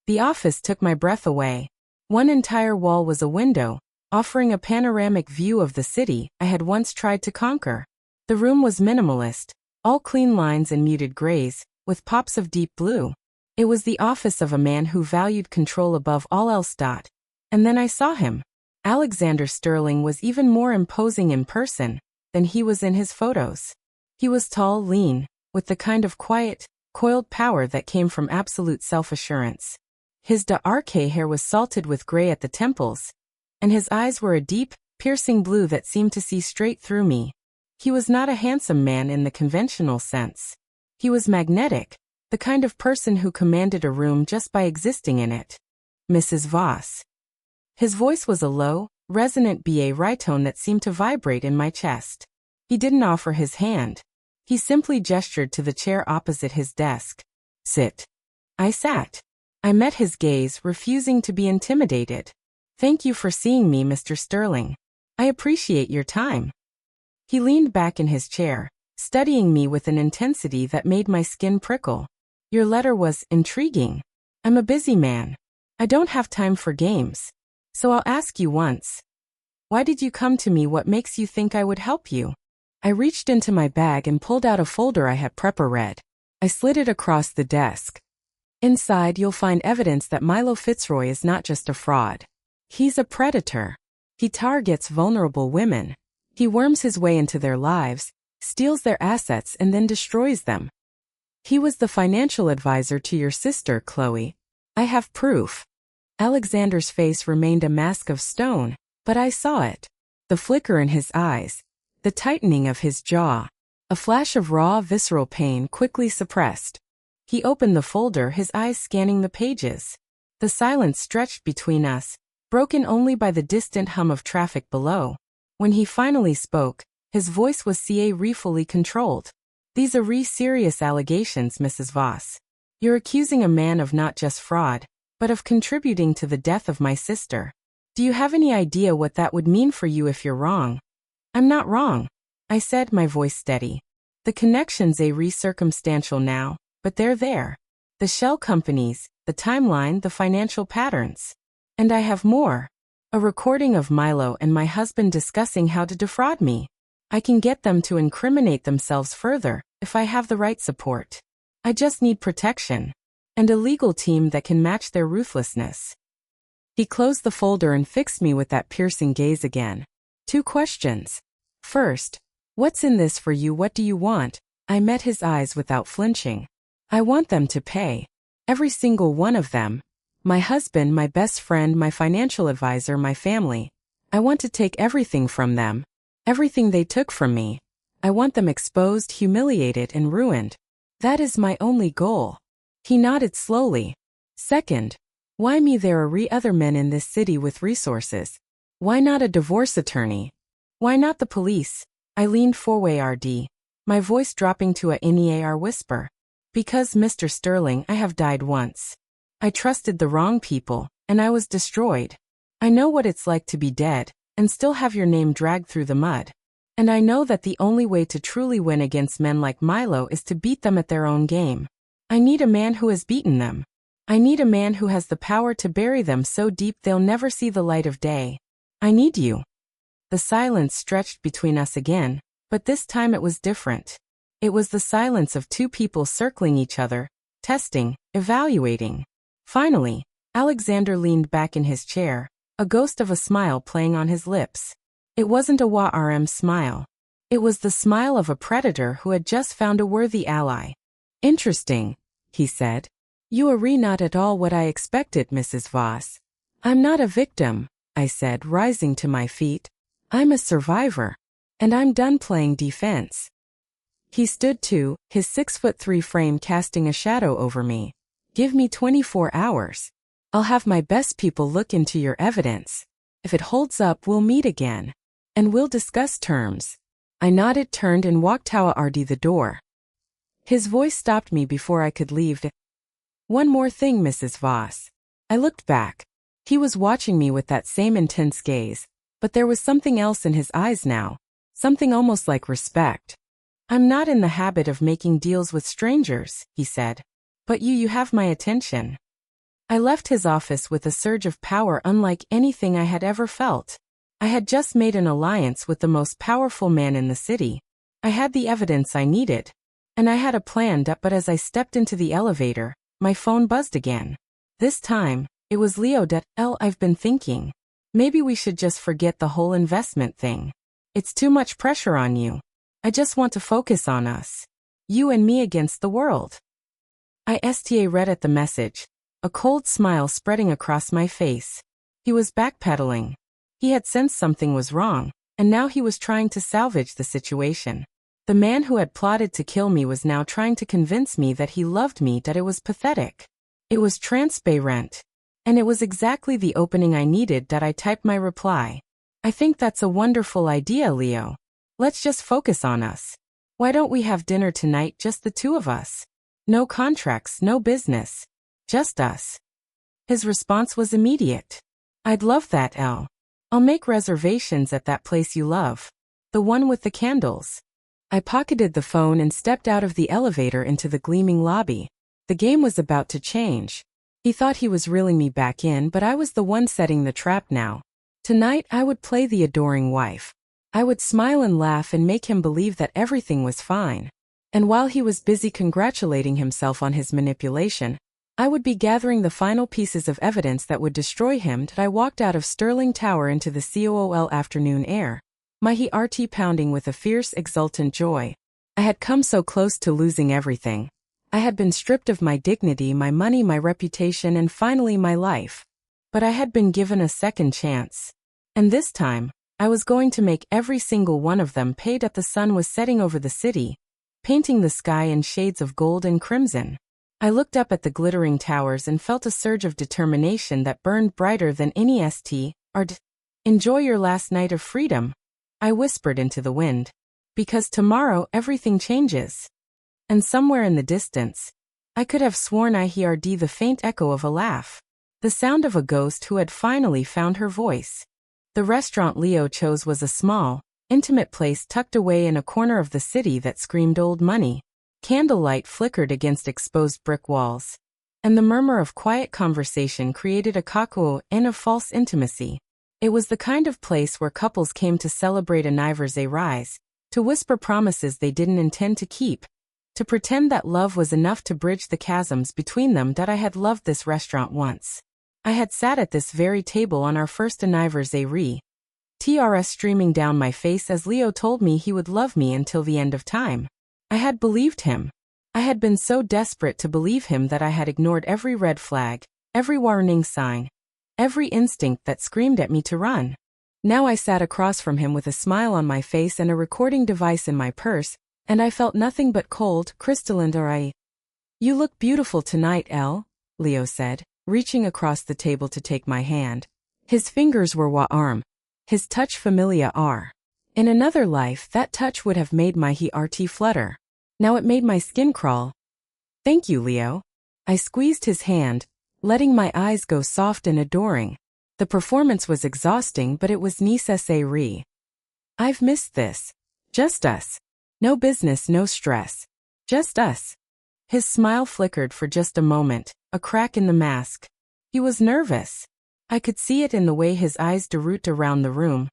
The office took my breath away. One entire wall was a window, offering a panoramic view of the city I had once tried to conquer. The room was minimalist, all clean lines and muted grays, with pops of deep blue. It was the office of a man who valued control above all else. And then I saw him. Alexander Sterling was even more imposing in person than he was in his photos. He was tall, lean, with the kind of quiet, coiled power that came from absolute self-assurance. His dark hair was salted with gray at the temples, and his eyes were a deep, piercing blue that seemed to see straight through me. He was not a handsome man in the conventional sense. He was magnetic, the kind of person who commanded a room just by existing in it. Mrs. Voss. His voice was a low, resonant baritone that seemed to vibrate in my chest. He didn't offer his hand. He simply gestured to the chair opposite his desk. Sit. I sat. I met his gaze, refusing to be intimidated. Thank you for seeing me, Mr. Sterling. I appreciate your time. He leaned back in his chair, studying me with an intensity that made my skin prickle. Your letter was intriguing. I'm a busy man. I don't have time for games. So I'll ask you once. Why did you come to me? What makes you think I would help you? I reached into my bag and pulled out a folder I had read. I slid it across the desk. Inside you'll find evidence that Milo Fitzroy is not just a fraud. He's a predator. He targets vulnerable women. He worms his way into their lives, steals their assets and then destroys them. He was the financial advisor to your sister, Chloe. I have proof. Alexander's face remained a mask of stone, but I saw it. The flicker in his eyes, the tightening of his jaw, a flash of raw, visceral pain quickly suppressed. He opened the folder, his eyes scanning the pages. The silence stretched between us, broken only by the distant hum of traffic below. When he finally spoke, his voice was fully controlled. These are serious allegations, Mrs. Voss. You're accusing a man of not just fraud, but of contributing to the death of my sister. Do you have any idea what that would mean for you if you're wrong? I'm not wrong, I said, my voice steady. The connections are circumstantial now, but they're there. The shell companies, the timeline, the financial patterns. And I have more. A recording of Milo and my husband discussing how to defraud me. I can get them to incriminate themselves further, if I have the right support. I just need protection. And a legal team that can match their ruthlessness. He closed the folder and fixed me with that piercing gaze again. 2 questions. First, what's in this for you? What do you want? I met his eyes without flinching. I want them to pay. Every single one of them. My husband, my best friend, my financial advisor, my family. I want to take everything from them. Everything they took from me. I want them exposed, humiliated, and ruined. That is my only goal. He nodded slowly. Second, why me? There are other men in this city with resources. Why not a divorce attorney? Why not the police? I leaned forward, my voice dropping to a near whisper. Because, Mr. Sterling, I have died once. I trusted the wrong people, and I was destroyed. I know what it's like to be dead, and still have your name dragged through the mud. And I know that the only way to truly win against men like Milo is to beat them at their own game. I need a man who has beaten them. I need a man who has the power to bury them so deep they'll never see the light of day. I need you. The silence stretched between us again, but this time it was different. It was the silence of 2 people circling each other, testing, evaluating. Finally, Alexander leaned back in his chair, a ghost of a smile playing on his lips. It wasn't a warm smile. It was the smile of a predator who had just found a worthy ally. Interesting, he said. You are not at all what I expected, Mrs. Voss. I'm not a victim, I said, rising to my feet. I'm a survivor. And I'm done playing defense. He stood too, his 6'3" frame casting a shadow over me. Give me 24 hours. I'll have my best people look into your evidence. If it holds up, we'll meet again. And we'll discuss terms. I nodded, turned, and walked toward the door. His voice stopped me before I could leave. One more thing, Mrs. Voss. I looked back. He was watching me with that same intense gaze, but there was something else in his eyes now. Something almost like respect. I'm not in the habit of making deals with strangers, he said. But you have my attention. I left his office with a surge of power unlike anything I had ever felt. I had just made an alliance with the most powerful man in the city. I had the evidence I needed. And I had a plan, but as I stepped into the elevator, my phone buzzed again. This time, it was Leo. I've been thinking. Maybe we should just forget the whole investment thing. It's too much pressure on you. I just want to focus on us. You and me against the world. I read at the message, a cold smile spreading across my face. He was backpedaling. He had sensed something was wrong, and now he was trying to salvage the situation. The man who had plotted to kill me was now trying to convince me that he loved me, that it was pathetic. It was transparent. And it was exactly the opening I needed. That I typed my reply. I think that's a wonderful idea, Leo. Let's just focus on us. Why don't we have dinner tonight, just the 2 of us? No contracts, no business. Just us. His response was immediate. I'd love that, Elle. I'll make reservations at that place you love. The one with the candles. I pocketed the phone and stepped out of the elevator into the gleaming lobby. The game was about to change. He thought he was reeling me back in, but I was the one setting the trap now. Tonight I would play the adoring wife. I would smile and laugh and make him believe that everything was fine. And while he was busy congratulating himself on his manipulation, I would be gathering the final pieces of evidence that would destroy him. I walked out of Sterling Tower into the cool afternoon air, my heart pounding with a fierce, exultant joy. I had come so close to losing everything. I had been stripped of my dignity, my money, my reputation, and finally my life. But I had been given a second chance. And this time, I was going to make every single one of them pay. The sun was setting over the city, painting the sky in shades of gold and crimson. I looked up at the glittering towers and felt a surge of determination that burned brighter than any Enjoy your last night of freedom, I whispered into the wind. Because tomorrow everything changes. And somewhere in the distance, I could have sworn I heard the faint echo of a laugh. The sound of a ghost who had finally found her voice. The restaurant Leo chose was a small, intimate place tucked away in a corner of the city that screamed old money. Candlelight flickered against exposed brick walls, and the murmur of quiet conversation created a kakao and of false intimacy. It was the kind of place where couples came to celebrate anniversary, to whisper promises they didn't intend to keep, to pretend that love was enough to bridge the chasms between them. That I had loved this restaurant once. I had sat at this very table on our first anniversary. Tears streaming down my face as Leo told me he would love me until the end of time. I had believed him. I had been so desperate to believe him that I had ignored every red flag, every warning sign, every instinct that screamed at me to run. Now I sat across from him with a smile on my face and a recording device in my purse, and I felt nothing but cold, crystalline air. "You look beautiful tonight, Elle," Leo said, reaching across the table to take my hand. His fingers were warm, his touch familiar. In another life, that touch would have made my heart flutter. Now it made my skin crawl. "Thank you, Leo." I squeezed his hand, letting my eyes go soft and adoring. The performance was exhausting, but it was necessary. "I've missed this. Just us. No business, no stress. Just us." His smile flickered for just a moment, a crack in the mask. He was nervous. I could see it in the way his eyes root around the room,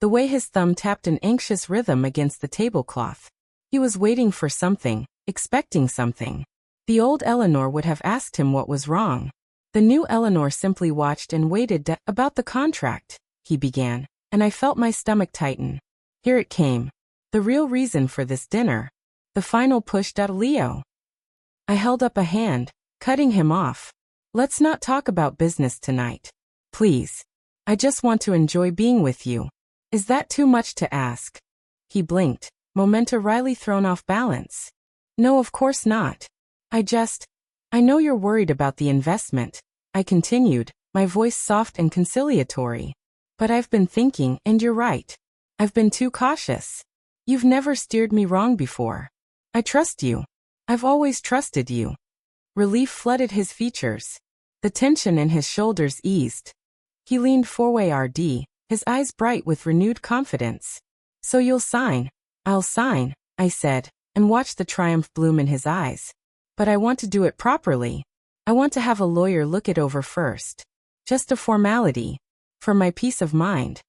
the way his thumb tapped an anxious rhythm against the tablecloth. He was waiting for something, expecting something. The old Eleanor would have asked him what was wrong. The new Eleanor simply watched and waited. "About the contract," he began, and I felt my stomach tighten. Here it came. The real reason for this dinner. The final push. "Leo." I held up a hand, cutting him off. "Let's not talk about business tonight. Please. I just want to enjoy being with you." "Is that too much to ask?" He blinked, momentarily thrown off balance. "No, of course not. I know you're worried about the investment," I continued, my voice soft and conciliatory. "But I've been thinking, and you're right. I've been too cautious. You've never steered me wrong before. I trust you. I've always trusted you." Relief flooded his features. The tension in his shoulders eased. He leaned forward, his eyes bright with renewed confidence. "So you'll sign?" "I'll sign," I said, and watched the triumph bloom in his eyes. "But I want to do it properly. I want to have a lawyer look it over first. Just a formality. For my peace of mind."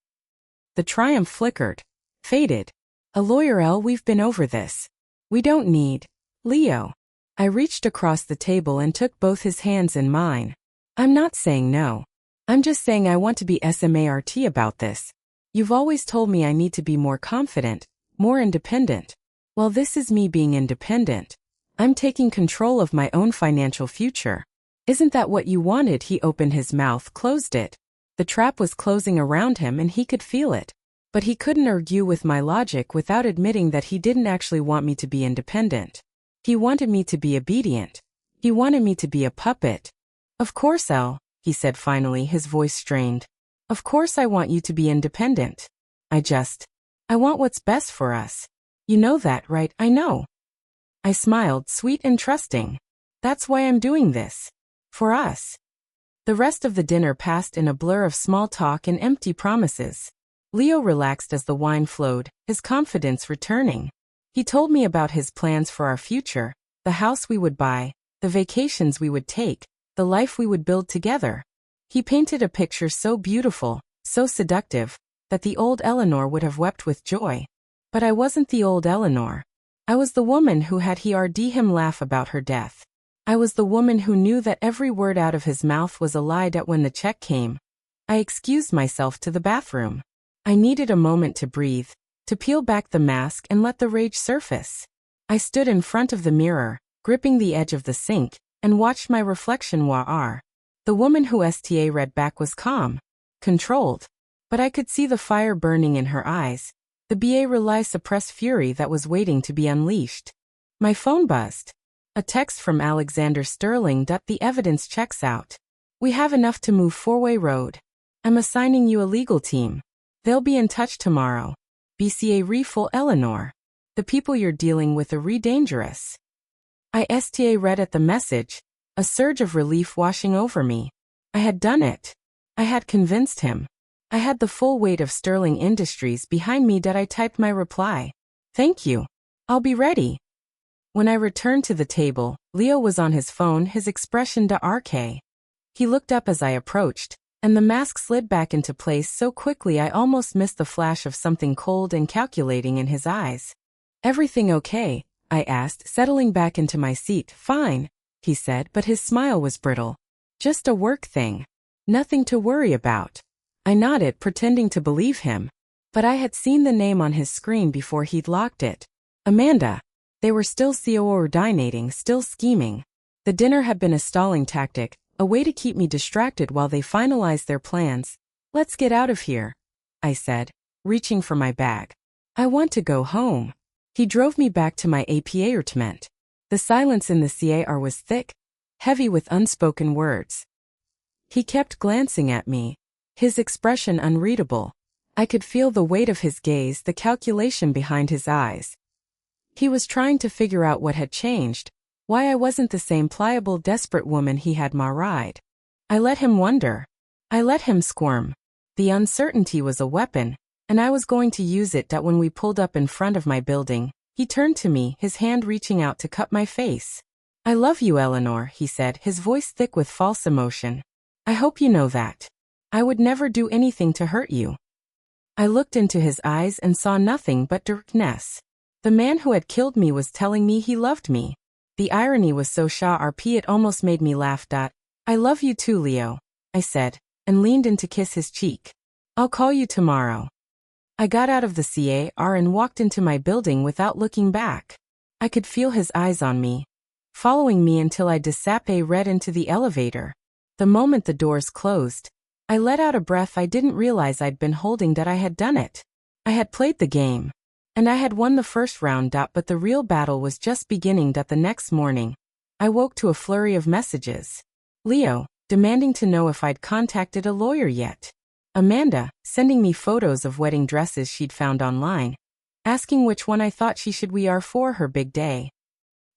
The triumph flickered, faded. "A lawyer, Elle, we've been over this. We don't need Leo." I reached across the table and took both his hands in mine. "I'm not saying no. I'm just saying I want to be smart about this. You've always told me I need to be more confident, more independent. Well, this is me being independent. I'm taking control of my own financial future. Isn't that what you wanted?" He opened his mouth, closed it. The trap was closing around him and he could feel it. But he couldn't argue with my logic without admitting that he didn't actually want me to be independent. He wanted me to be obedient. He wanted me to be a puppet. "Of course, Elle," he said finally, his voice strained. "Of course I want you to be independent. I want what's best for us. You know that, right?" "I know." I smiled, sweet and trusting. "That's why I'm doing this. For us." The rest of the dinner passed in a blur of small talk and empty promises. Leo relaxed as the wine flowed, his confidence returning. He told me about his plans for our future, the house we would buy, the vacations we would take, the life we would build together. He painted a picture so beautiful, so seductive, that the old Eleanor would have wept with joy. But I wasn't the old Eleanor. I was the woman who had heard him laugh about her death. I was the woman who knew that every word out of his mouth was a lie. When the check came, I excused myself to the bathroom. I needed a moment to breathe, to peel back the mask and let the rage surface. I stood in front of the mirror, gripping the edge of the sink, and watched my reflection. The woman who read back was calm, controlled, but I could see the fire burning in her eyes, the suppressed fury that was waiting to be unleashed. My phone buzzed. A text from Alexander Sterling. "The evidence checks out. We have enough to move forward. I'm assigning you a legal team. They'll be in touch tomorrow. Regretful, Eleanor. The people you're dealing with are dangerous." I read at the message, a surge of relief washing over me. I had done it. I had convinced him. I had the full weight of Sterling Industries behind me that I typed my reply. Thank you. I'll be ready. When I returned to the table, Leo was on his phone, his expression d'arc. He looked up as I approached, and the mask slid back into place so quickly I almost missed the flash of something cold and calculating in his eyes. Everything okay? I asked, settling back into my seat. Fine, he said, but his smile was brittle. Just a work thing. Nothing to worry about. I nodded, pretending to believe him. But I had seen the name on his screen before he'd locked it. Amanda. They were still coordinating, still scheming. The dinner had been a stalling tactic, a way to keep me distracted while they finalized their plans. Let's get out of here, I said, reaching for my bag. I want to go home. He drove me back to my apartment. The silence in the car was thick, heavy with unspoken words. He kept glancing at me, his expression unreadable. I could feel the weight of his gaze, the calculation behind his eyes. He was trying to figure out what had changed, why I wasn't the same pliable, desperate woman he had married. I let him wonder. I let him squirm. The uncertainty was a weapon, and I was going to use it. That when we pulled up in front of my building, he turned to me, his hand reaching out to cup my face. I love you, Eleanor, he said, his voice thick with false emotion. I hope you know that. I would never do anything to hurt you. I looked into his eyes and saw nothing but darkness. The man who had killed me was telling me he loved me. The irony was so sharp it almost made me laugh. I love you too, Leo, I said, and leaned in to kiss his cheek. I'll call you tomorrow. I got out of the car and walked into my building without looking back. I could feel his eyes on me, following me until I disappeared into the elevator. The moment the doors closed, I let out a breath. I didn't realize I'd been holding that I had done it. I had played the game, and I had won the first round. But the real battle was just beginning. The next morning, I woke to a flurry of messages. Leo, demanding to know if I'd contacted a lawyer yet. Amanda, sending me photos of wedding dresses she'd found online, asking which one I thought she should wear for her big day.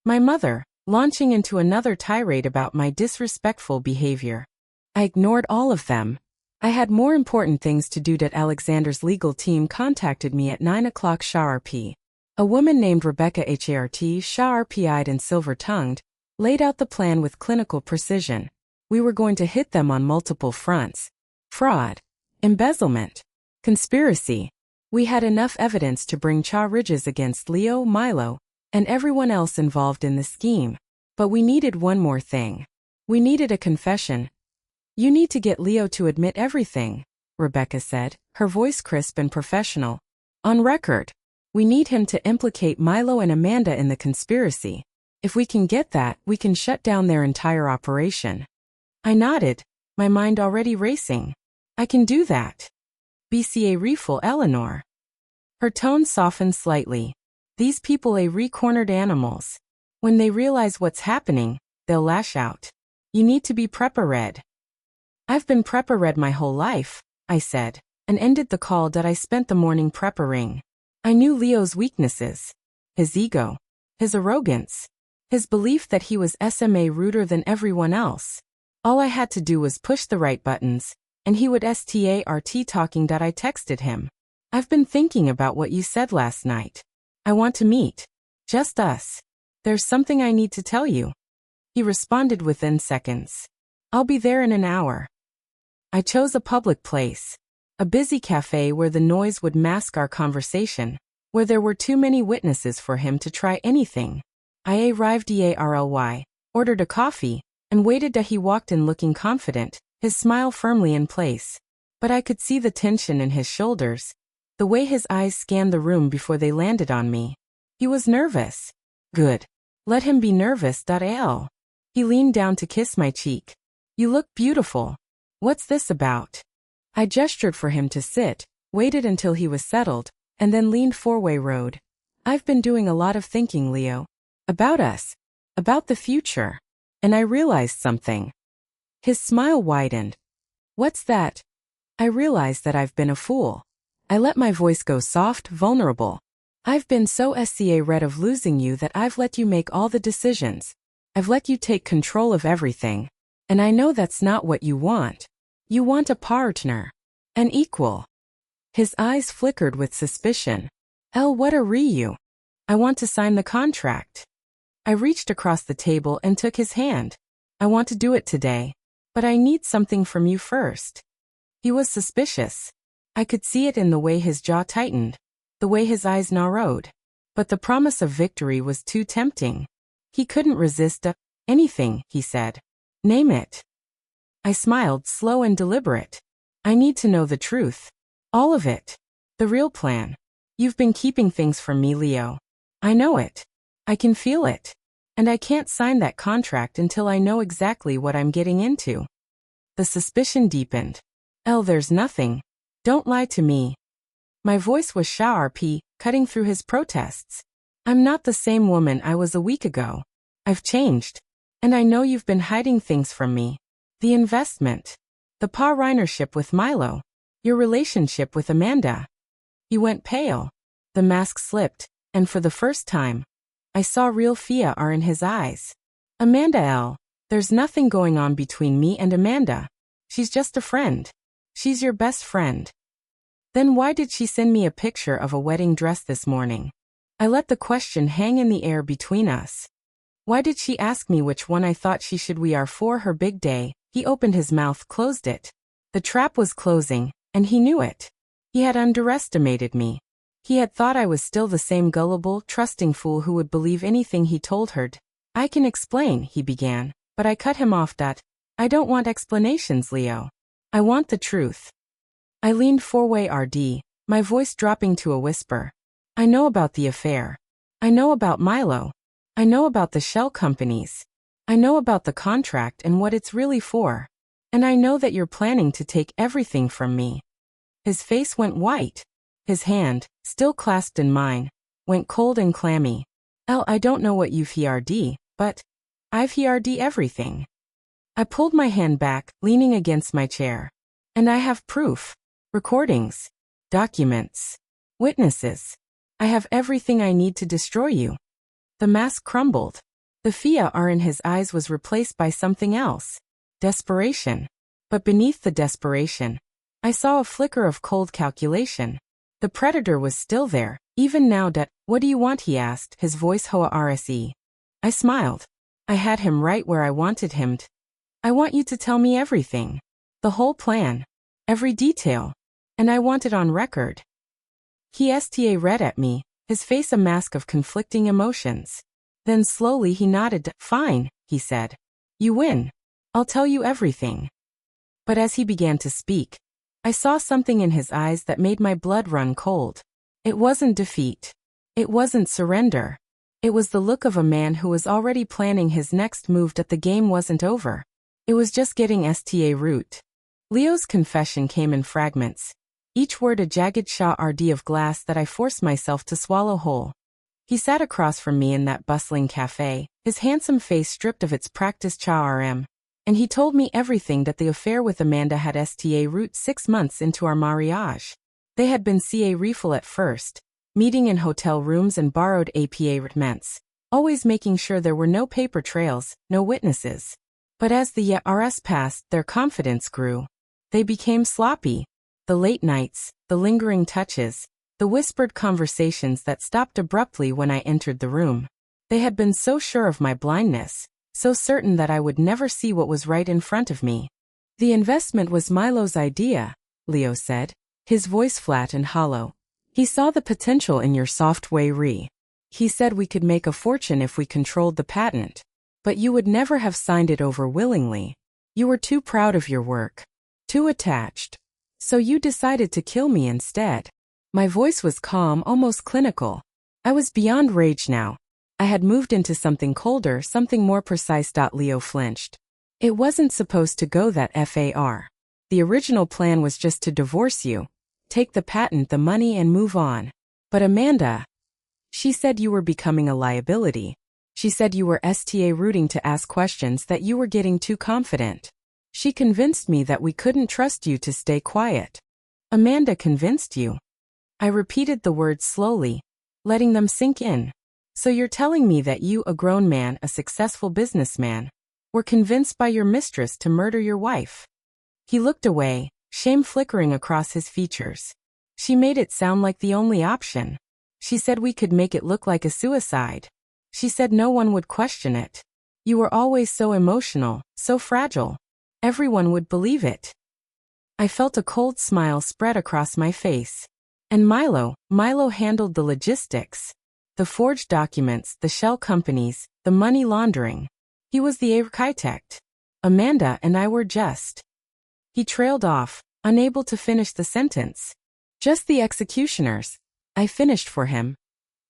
My mother, launching into another tirade about my disrespectful behavior. I ignored all of them. I had more important things to do. Alexander's legal team contacted me at 9 o'clock sharp. A woman named Rebecca Hart, sharp-eyed and silver-tongued, laid out the plan with clinical precision. We were going to hit them on multiple fronts. Fraud, embezzlement, conspiracy. We had enough evidence to bring charges against Leo, Milo, and everyone else involved in the scheme. But we needed one more thing. We needed a confession. You need to get Leo to admit everything, Rebecca said, her voice crisp and professional. On record. We need him to implicate Milo and Amanda in the conspiracy. If we can get that, we can shut down their entire operation. I nodded, my mind already racing. I can do that. Betrayal, Eleanor. Her tone softened slightly. These people are cornered animals. When they realize what's happening, they'll lash out. You need to be prepared. I've been prepared my whole life, I said, and ended the call. I spent the morning preparing. I knew Leo's weaknesses. His ego. His arrogance. His belief that he was ruder than everyone else. All I had to do was push the right buttons, and he would start talking. I texted him. I've been thinking about what you said last night. I want to meet. Just us. There's something I need to tell you. He responded within seconds. I'll be there in an hour. I chose a public place. A busy cafe where the noise would mask our conversation, where there were too many witnesses for him to try anything. I arrived early, ordered a coffee, and waited. He walked in looking confident, his smile firmly in place. But I could see the tension in his shoulders, the way his eyes scanned the room before they landed on me. He was nervous. Good. Let him be nervous. He leaned down to kiss my cheek. You look beautiful. What's this about? I gestured for him to sit, waited until he was settled, and then leaned forward. I've been doing a lot of thinking, Leo. About us. About the future. And I realized something. His smile widened. What's that? I realized that I've been a fool. I let my voice go soft, vulnerable. I've been so scared of losing you that I've let you make all the decisions. I've let you take control of everything. And I know that's not what you want. You want a partner. An equal. His eyes flickered with suspicion. What are you? I want to sign the contract. I reached across the table and took his hand. I want to do it today. But I need something from you first. He was suspicious. I could see it in the way his jaw tightened, the way his eyes narrowed. But the promise of victory was too tempting. He couldn't resist anything, he said. Name it. I smiled, slow and deliberate. I need to know the truth. All of it. The real plan. You've been keeping things from me, Leo. I know it. I can feel it. And I can't sign that contract until I know exactly what I'm getting into. The suspicion deepened. There's nothing. Don't lie to me. My voice was sharp, cutting through his protests. I'm not the same woman I was a week ago. I've changed. And I know you've been hiding things from me. The investment. The partnership with Milo. Your relationship with Amanda. He went pale. The mask slipped, and for the first time, I saw real fear in his eyes. Amanda, there's nothing going on between me and Amanda. She's just a friend. She's your best friend. Then why did she send me a picture of a wedding dress this morning? I let the question hang in the air between us. Why did she ask me which one I thought she should wear for her big day? He opened his mouth, closed it. The trap was closing, and he knew it. He had underestimated me. He had thought I was still the same gullible, trusting fool who would believe anything he told her. I can explain, he began, but I cut him off. I don't want explanations, Leo. I want the truth. I leaned forward, my voice dropping to a whisper. I know about the affair. I know about Milo. I know about the shell companies. I know about the contract and what it's really for. And I know that you're planning to take everything from me. His face went white. His hand, still clasped in mine, went cold and clammy. I don't know what you've heard, but I've heard everything. I pulled my hand back, leaning against my chair. And I have proof. Recordings. Documents. Witnesses. I have everything I need to destroy you. The mask crumbled. The fear in his eyes was replaced by something else. Desperation. But beneath the desperation, I saw a flicker of cold calculation. The predator was still there, even now. What do you want? He asked, his voice hoarse. I smiled. I had him right where I wanted him. I want you to tell me everything. The whole plan. Every detail. And I want it on record. He read at me, his face a mask of conflicting emotions. Then slowly he nodded. Fine, he said. You win. I'll tell you everything. But as he began to speak, I saw something in his eyes that made my blood run cold. It wasn't defeat. It wasn't surrender. It was the look of a man who was already planning his next move. The game wasn't over. It was just getting root. Leo's confession came in fragments. Each word a jagged shard of glass that I forced myself to swallow whole. He sat across from me in that bustling cafe, his handsome face stripped of its practiced charm. And he told me everything. That the affair with Amanda had root 6 months into our mariage. They had been regretful at first, meeting in hotel rooms and borrowed appointments, always making sure there were no paper trails, no witnesses. But as the years passed, their confidence grew. They became sloppy. The late nights, the lingering touches, the whispered conversations that stopped abruptly when I entered the room. They had been so sure of my blindness, so certain that I would never see what was right in front of me. The investment was Milo's idea, Leo said, his voice flat and hollow. He saw the potential in your software. He said we could make a fortune if we controlled the patent. But you would never have signed it over willingly. You were too proud of your work. Too attached. So you decided to kill me instead. My voice was calm, almost clinical. I was beyond rage now. I had moved into something colder, something more precise. Leo flinched. It wasn't supposed to go that far. The original plan was just to divorce you, take the patent, the money, and move on. But Amanda, she said you were becoming a liability. She said you were rooting to ask questions, that you were getting too confident. She convinced me that we couldn't trust you to stay quiet. Amanda convinced you. I repeated the words slowly, letting them sink in. So you're telling me that you, a grown man, a successful businessman, were convinced by your mistress to murder your wife. He looked away, shame flickering across his features. She made it sound like the only option. She said we could make it look like a suicide. She said no one would question it. You were always so emotional, so fragile. Everyone would believe it. I felt a cold smile spread across my face. And Milo handled the logistics. The forged documents, the shell companies, the money laundering. He was the architect. Amanda and I were just. He trailed off, unable to finish the sentence. Just the executioners. I finished for him.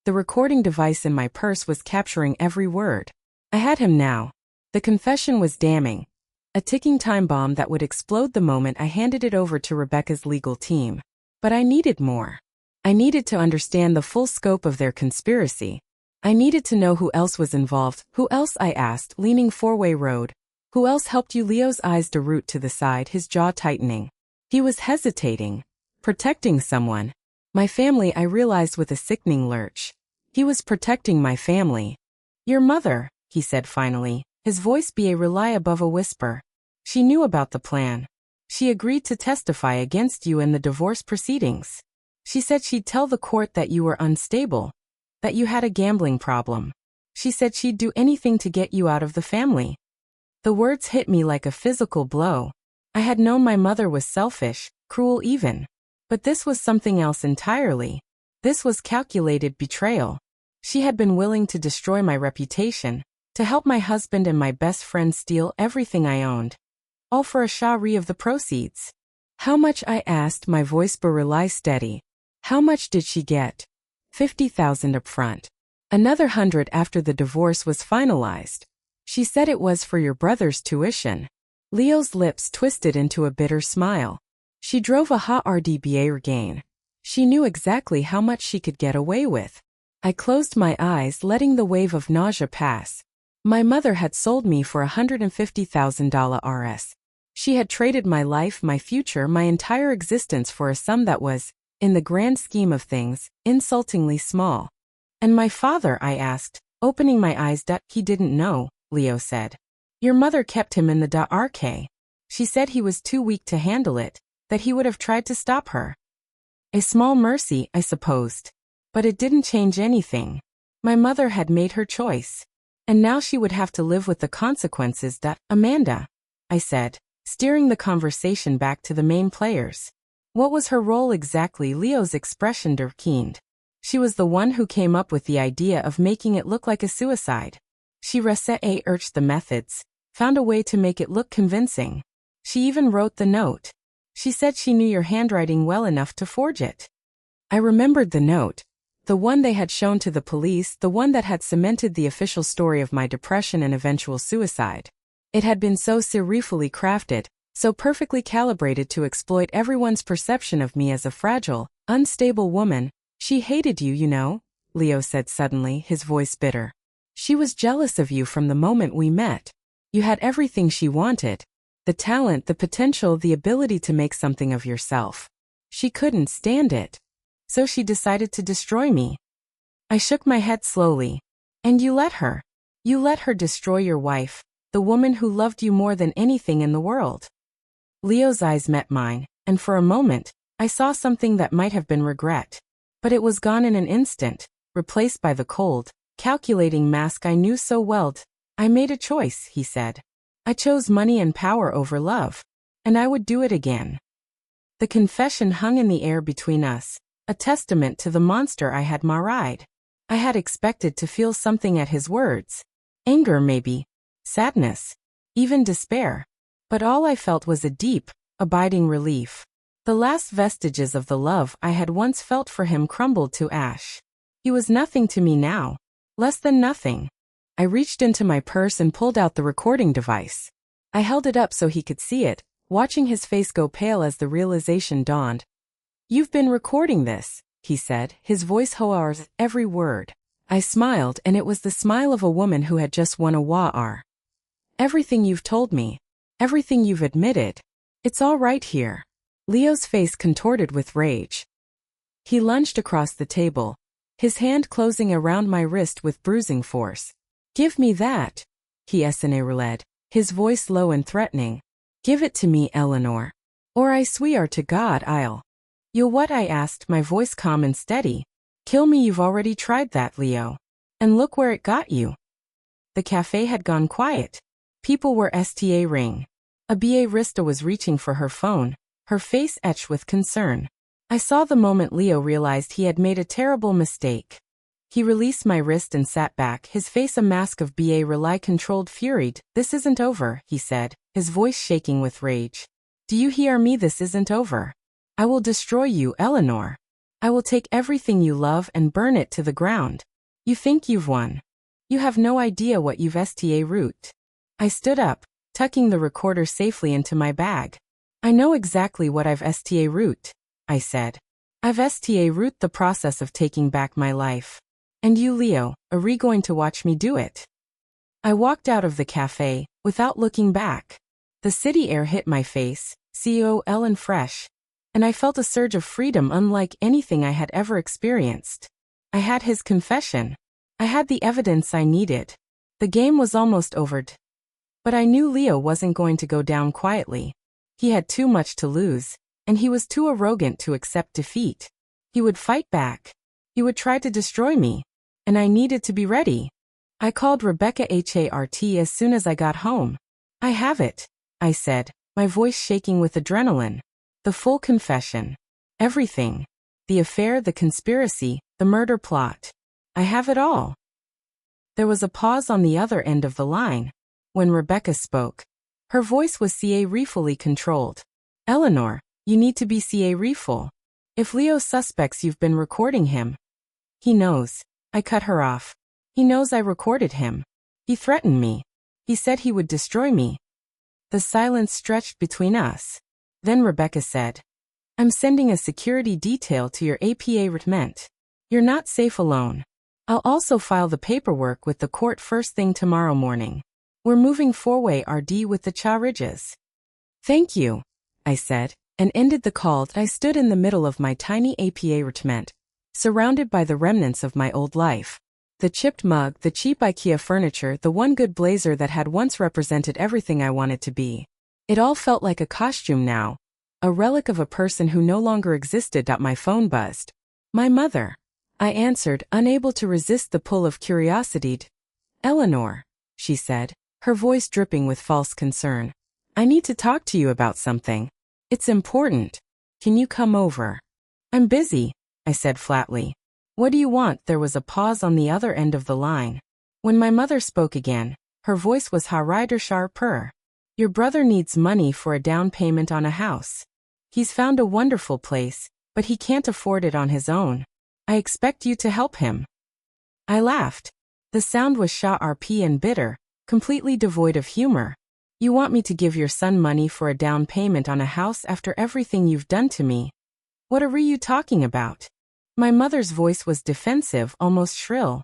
The recording device in my purse was capturing every word. I had him now. The confession was damning. A ticking time bomb that would explode the moment I handed it over to Rebecca's legal team. But I needed more. I needed to understand the full scope of their conspiracy. I needed to know who else was involved. Who else, I asked, leaning four-way road. Who else helped you? Leo's eyes root to the side, his jaw tightening. He was hesitating. Protecting someone. My family, I realized with a sickening lurch. He was protecting my family. Your mother, he said finally, his voice a relay above a whisper. She knew about the plan. She agreed to testify against you in the divorce proceedings. She said she'd tell the court that you were unstable, that you had a gambling problem. She said she'd do anything to get you out of the family. The words hit me like a physical blow. I had known my mother was selfish, cruel even. But this was something else entirely. This was calculated betrayal. She had been willing to destroy my reputation, to help my husband and my best friend steal everything I owned. All for a share of the proceeds. How much, I asked, my voice rely steady. How much did she get? 50,000 up front. Another 100 after the divorce was finalized. She said it was for your brother's tuition. Leo's lips twisted into a bitter smile. She drove a hot RDBA gain. She knew exactly how much she could get away with. I closed my eyes, letting the wave of nausea pass. My mother had sold me for $150,000 RS. She had traded my life, my future, my entire existence for a sum that was, in the grand scheme of things, insultingly small. And my father, I asked, opening my eyes. He didn't know, Leo said. Your mother kept him in the RK. She said he was too weak to handle it, that he would have tried to stop her. A small mercy, I supposed. But it didn't change anything. My mother had made her choice. And now she would have to live with the consequences. Amanda, I said, steering the conversation back to the main players. What was her role exactly? Leo's expression keened. She was the one who came up with the idea of making it look like a suicide. She researched the methods, found a way to make it look convincing. She even wrote the note. She said she knew your handwriting well enough to forge it. I remembered the note. The one they had shown to the police, the one that had cemented the official story of my depression and eventual suicide. It had been so serifully crafted, so perfectly calibrated to exploit everyone's perception of me as a fragile, unstable woman. She hated you, you know, Leo said suddenly, his voice bitter. She was jealous of you from the moment we met. You had everything she wanted. The talent, the potential, the ability to make something of yourself. She couldn't stand it. So she decided to destroy me. I shook my head slowly. And you let her. You let her destroy your wife, the woman who loved you more than anything in the world. Leo's eyes met mine, and for a moment, I saw something that might have been regret. But it was gone in an instant, replaced by the cold, calculating mask I knew so well. I made a choice, he said. I chose money and power over love. And I would do it again. The confession hung in the air between us, a testament to the monster I had married. I had expected to feel something at his words. Anger maybe. Sadness. Even despair. But all I felt was a deep, abiding relief. The last vestiges of the love I had once felt for him crumbled to ash. He was nothing to me now. Less than nothing. I reached into my purse and pulled out the recording device. I held it up so he could see it, watching his face go pale as the realization dawned. You've been recording this, he said, his voice hoars every word. I smiled, and it was the smile of a woman who had just won a war. Everything you've told me. Everything you've admitted. It's all right here. Leo's face contorted with rage. He lunged across the table, his hand closing around my wrist with bruising force. Give me that, he snarled. his voice low and threatening. Give it to me, Eleanor. Or I swear to God I'll. You'll what? I asked, my voice calm and steady. Kill me. You've already tried that, Leo. And look where it got you. The cafe had gone quiet. People were sta ring. A barista was reaching for her phone, her face etched with concern. I saw the moment Leo realized he had made a terrible mistake. He released my wrist and sat back, his face a mask of controlled fury. This isn't over, he said, his voice shaking with rage. Do you hear me? This isn't over. I will destroy you, Eleanor. I will take everything you love and burn it to the ground. You think you've won. You have no idea what you've sta root. I stood up, tucking the recorder safely into my bag. I know exactly what I've sta root, I said. I've sta root the process of taking back my life. And you, Leo, are we going to watch me do it? I walked out of the cafe, without looking back. The city air hit my face, CO Ellen fresh, and I felt a surge of freedom unlike anything I had ever experienced. I had his confession. I had the evidence I needed. The game was almost over. But I knew Leo wasn't going to go down quietly. He had too much to lose, and he was too arrogant to accept defeat. He would fight back. He would try to destroy me. And I needed to be ready. I called Rebecca Hart as soon as I got home. I have it, I said, my voice shaking with adrenaline. The full confession. Everything. The affair, the conspiracy, the murder plot. I have it all. There was a pause on the other end of the line. When Rebecca spoke, her voice was fully controlled. Eleanor, you need to be full. If Leo suspects you've been recording him. He knows. I cut her off. He knows I recorded him. He threatened me. He said he would destroy me. The silence stretched between us. Then Rebecca said, I'm sending a security detail to your apartment. You're not safe alone. I'll also file the paperwork with the court first thing tomorrow morning. We're moving forward RD with the charges. Thank you, I said, and ended the call. I stood in the middle of my tiny apartment, surrounded by the remnants of my old life. The chipped mug, the cheap IKEA furniture, the one good blazer that had once represented everything I wanted to be. It all felt like a costume now, a relic of a person who no longer existed. My phone buzzed. My mother. I answered, unable to resist the pull of curiosity. Eleanor, she said, her voice dripping with false concern. I need to talk to you about something. It's important. Can you come over? I'm busy, I said flatly. What do you want? There was a pause on the other end of the line. When my mother spoke again, her voice was rider sharper. Your brother needs money for a down payment on a house. He's found a wonderful place, but he can't afford it on his own. I expect you to help him. I laughed. The sound was sharp and bitter, completely devoid of humor. You want me to give your son money for a down payment on a house after everything you've done to me? What are you talking about? My mother's voice was defensive, almost shrill.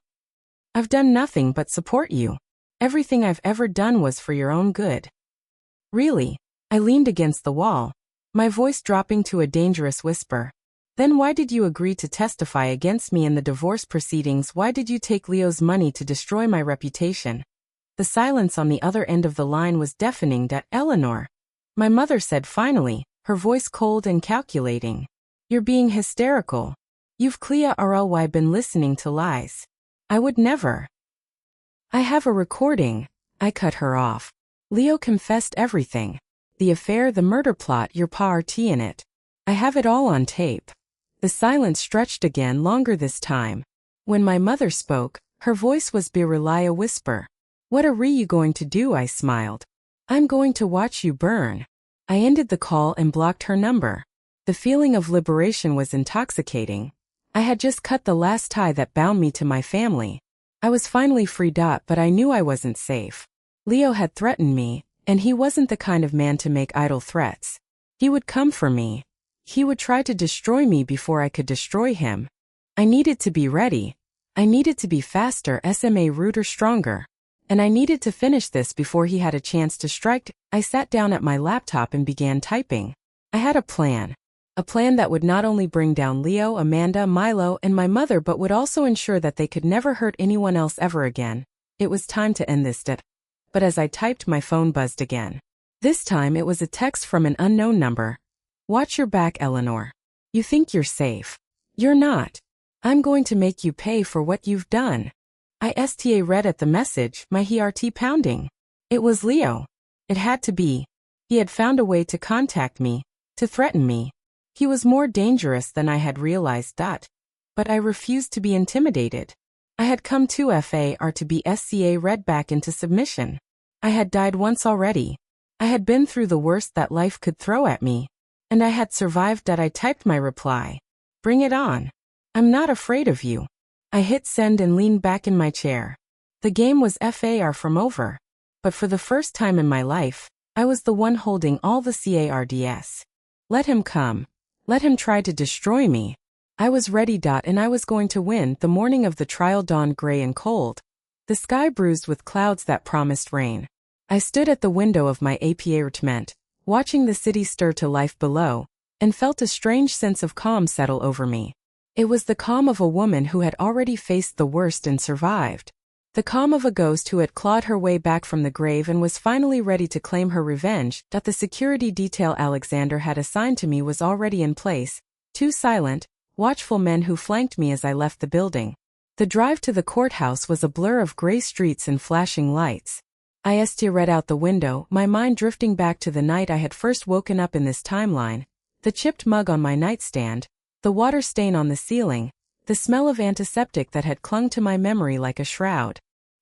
I've done nothing but support you. Everything I've ever done was for your own good. Really? I leaned against the wall, my voice dropping to a dangerous whisper. Then why did you agree to testify against me in the divorce proceedings? Why did you take Leo's money to destroy my reputation? The silence on the other end of the line was deafening. Eleanor, my mother said finally, her voice cold and calculating. You're being hysterical. You've clearly been listening to lies. I would never. I have a recording. I cut her off. Leo confessed everything. The affair, the murder plot, your party in it. I have it all on tape. The silence stretched again, longer this time. When my mother spoke, her voice was barely a whisper. What are you going to do? I smiled. I'm going to watch you burn. I ended the call and blocked her number. The feeling of liberation was intoxicating. I had just cut the last tie that bound me to my family. I was finally free. But I knew I wasn't safe. Leo had threatened me, and he wasn't the kind of man to make idle threats. He would come for me. He would try to destroy me before I could destroy him. I needed to be ready. I needed to be faster, ruder, stronger. And I needed to finish this before he had a chance to strike. I sat down at my laptop and began typing. I had a plan. A plan that would not only bring down Leo, Amanda, Milo, and my mother but would also ensure that they could never hurt anyone else ever again. It was time to end this. but as I typed my phone buzzed again. This time it was a text from an unknown number. Watch your back, Eleanor. You think you're safe. You're not. I'm going to make you pay for what you've done. I read at the message, my heart pounding. It was Leo. It had to be. He had found a way to contact me, to threaten me. He was more dangerous than I had realized. But I refused to be intimidated. I had come too far to be read back into submission. I had died once already. I had been through the worst that life could throw at me. And I had survived. I typed my reply. Bring it on. I'm not afraid of you. I hit send and leaned back in my chair. The game was far from over. But for the first time in my life, I was the one holding all the cards. Let him come. Let him try to destroy me. I was ready. And I was going to win. The morning of the trial dawned gray and cold. The sky bruised with clouds that promised rain. I stood at the window of my apartment, watching the city stir to life below, and felt a strange sense of calm settle over me. It was the calm of a woman who had already faced the worst and survived. The calm of a ghost who had clawed her way back from the grave and was finally ready to claim her revenge. The security detail Alexander had assigned to me was already in place, two silent, watchful men who flanked me as I left the building. The drive to the courthouse was a blur of gray streets and flashing lights. I read out the window, my mind drifting back to the night I had first woken up in this timeline, the chipped mug on my nightstand, the water stain on the ceiling, the smell of antiseptic that had clung to my memory like a shroud.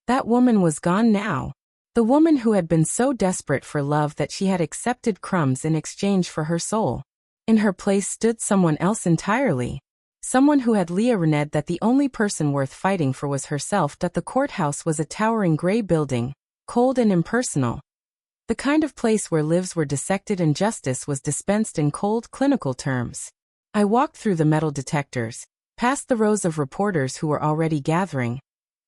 That woman was gone now. The woman who had been so desperate for love that she had accepted crumbs in exchange for her soul. In her place stood someone else entirely. Someone who had read that the only person worth fighting for was herself. That the courthouse was a towering gray building, cold and impersonal. The kind of place where lives were dissected and justice was dispensed in cold, clinical terms. I walked through the metal detectors, past the rows of reporters who were already gathering,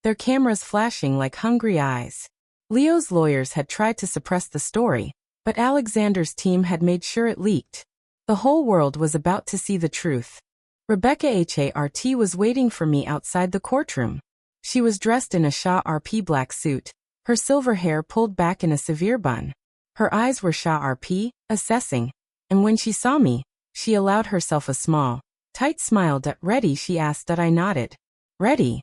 their cameras flashing like hungry eyes. Leo's lawyers had tried to suppress the story, but Alexander's team had made sure it leaked. The whole world was about to see the truth. Rebecca Hart was waiting for me outside the courtroom. She was dressed in a RP black suit, her silver hair pulled back in a severe bun. Her eyes were RP, assessing, and when she saw me, she allowed herself a small, tight smile. Ready? She asked. I nodded. Ready.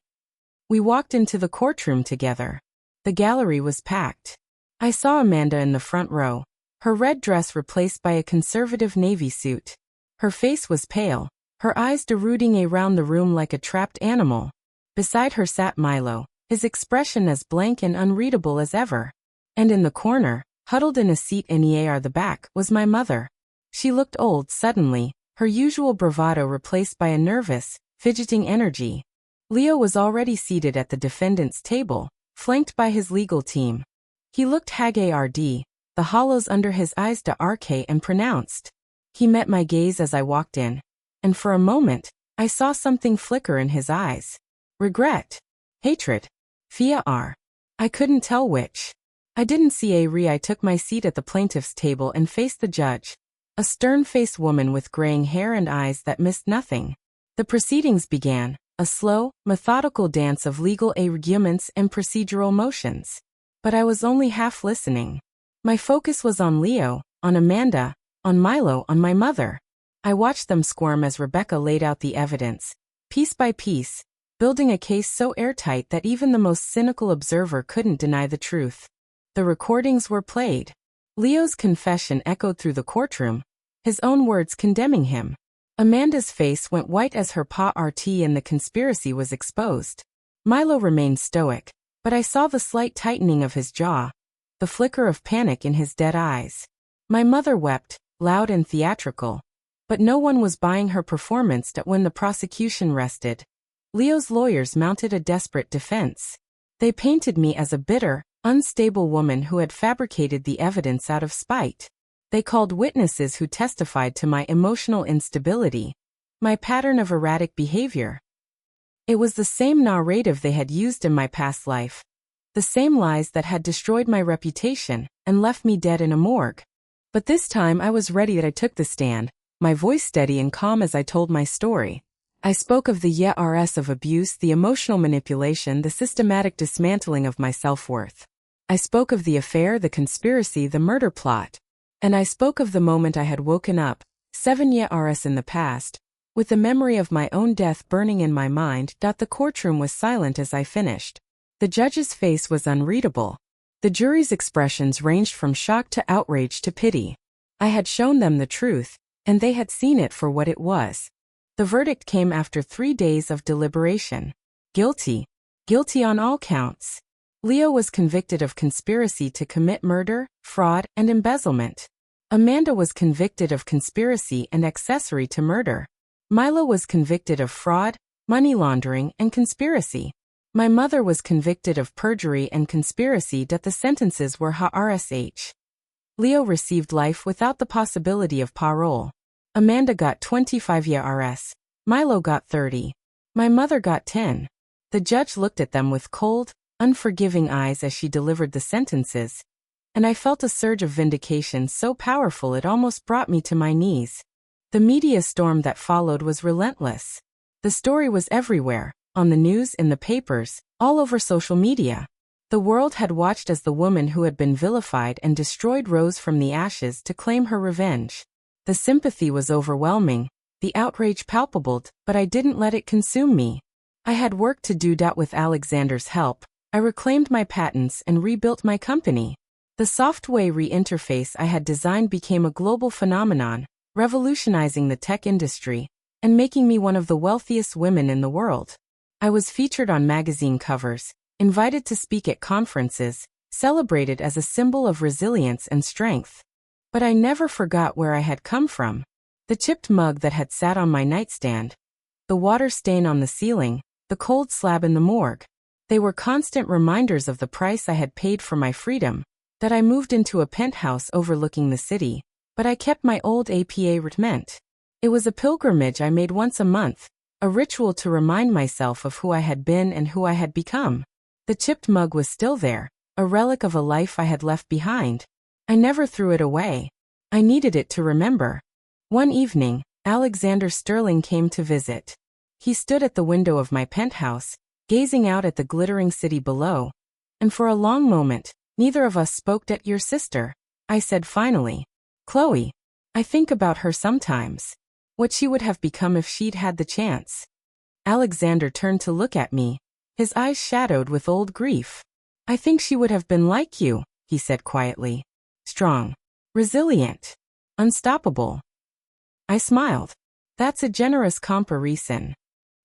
We walked into the courtroom together. The gallery was packed. I saw Amanda in the front row, her red dress replaced by a conservative navy suit. Her face was pale, her eyes darting around the room like a trapped animal. Beside her sat Milo, his expression as blank and unreadable as ever. And in the corner, huddled in a seat near the back, was my mother. She looked old suddenly, her usual bravado replaced by a nervous, fidgeting energy. Leo was already seated at the defendant's table, flanked by his legal team. He looked haggard, the hollows under his eyes arcane and pronounced. He met my gaze as I walked in, and for a moment, I saw something flicker in his eyes. Regret. Hatred. Fear. I couldn't tell which. I didn't see I took my seat at the plaintiff's table and faced the judge. A stern-faced woman with graying hair and eyes that missed nothing. The proceedings began, a slow, methodical dance of legal arguments and procedural motions. But I was only half listening. My focus was on Leo, on Amanda, on Milo, on my mother. I watched them squirm as Rebecca laid out the evidence, piece by piece, building a case so airtight that even the most cynical observer couldn't deny the truth. The recordings were played. Leo's confession echoed through the courtroom, his own words condemning him. Amanda's face went white as her RT and the conspiracy was exposed. Milo remained stoic, but I saw the slight tightening of his jaw, the flicker of panic in his dead eyes. My mother wept, loud and theatrical. But no one was buying her performance. When the prosecution rested, Leo's lawyers mounted a desperate defense. They painted me as a bitter, unstable woman who had fabricated the evidence out of spite. They called witnesses who testified to my emotional instability, my pattern of erratic behavior. It was the same narrative they had used in my past life, the same lies that had destroyed my reputation and left me dead in a morgue. But this time I was ready. I took the stand, my voice steady and calm as I told my story. I spoke of the years of abuse, the emotional manipulation, the systematic dismantling of my self-worth. I spoke of the affair, the conspiracy, the murder plot. And I spoke of the moment I had woken up, 7 years in the past, with the memory of my own death burning in my mind. The courtroom was silent as I finished. The judge's face was unreadable. The jury's expressions ranged from shock to outrage to pity. I had shown them the truth, and they had seen it for what it was. The verdict came after 3 days of deliberation. Guilty. Guilty on all counts. Leo was convicted of conspiracy to commit murder, fraud, and embezzlement. Amanda was convicted of conspiracy and accessory to murder. Milo was convicted of fraud, money laundering, and conspiracy. My mother was convicted of perjury and conspiracy. The sentences were harsh. Leo received life without the possibility of parole. Amanda got 25 years. Milo got 30. My mother got 10. The judge looked at them with cold, unforgiving eyes as she delivered the sentences, and I felt a surge of vindication so powerful it almost brought me to my knees. The media storm that followed was relentless. The story was everywhere, on the news, in the papers, all over social media. The world had watched as the woman who had been vilified and destroyed rose from the ashes to claim her revenge. The sympathy was overwhelming, the outrage palpable, but I didn't let it consume me. I had work to do. With Alexander's help, I reclaimed my patents and rebuilt my company. The software interface I had designed became a global phenomenon, revolutionizing the tech industry and making me one of the wealthiest women in the world. I was featured on magazine covers, invited to speak at conferences, celebrated as a symbol of resilience and strength. But I never forgot where I had come from. The chipped mug that had sat on my nightstand, the water stain on the ceiling, the cold slab in the morgue. They were constant reminders of the price I had paid for my freedom, that I moved into a penthouse overlooking the city, but I kept my old apartment. It was a pilgrimage I made once a month, a ritual to remind myself of who I had been and who I had become. The chipped mug was still there, a relic of a life I had left behind. I never threw it away. I needed it to remember. One evening, Alexander Sterling came to visit. He stood at the window of my penthouse, gazing out at the glittering city below, and for a long moment, neither of us spoke. Your sister, I said finally. Chloe. I think about her sometimes. What she would have become if she'd had the chance. Alexander turned to look at me, his eyes shadowed with old grief. I think she would have been like you, he said quietly. Strong. Resilient. Unstoppable. I smiled. That's a generous comparison.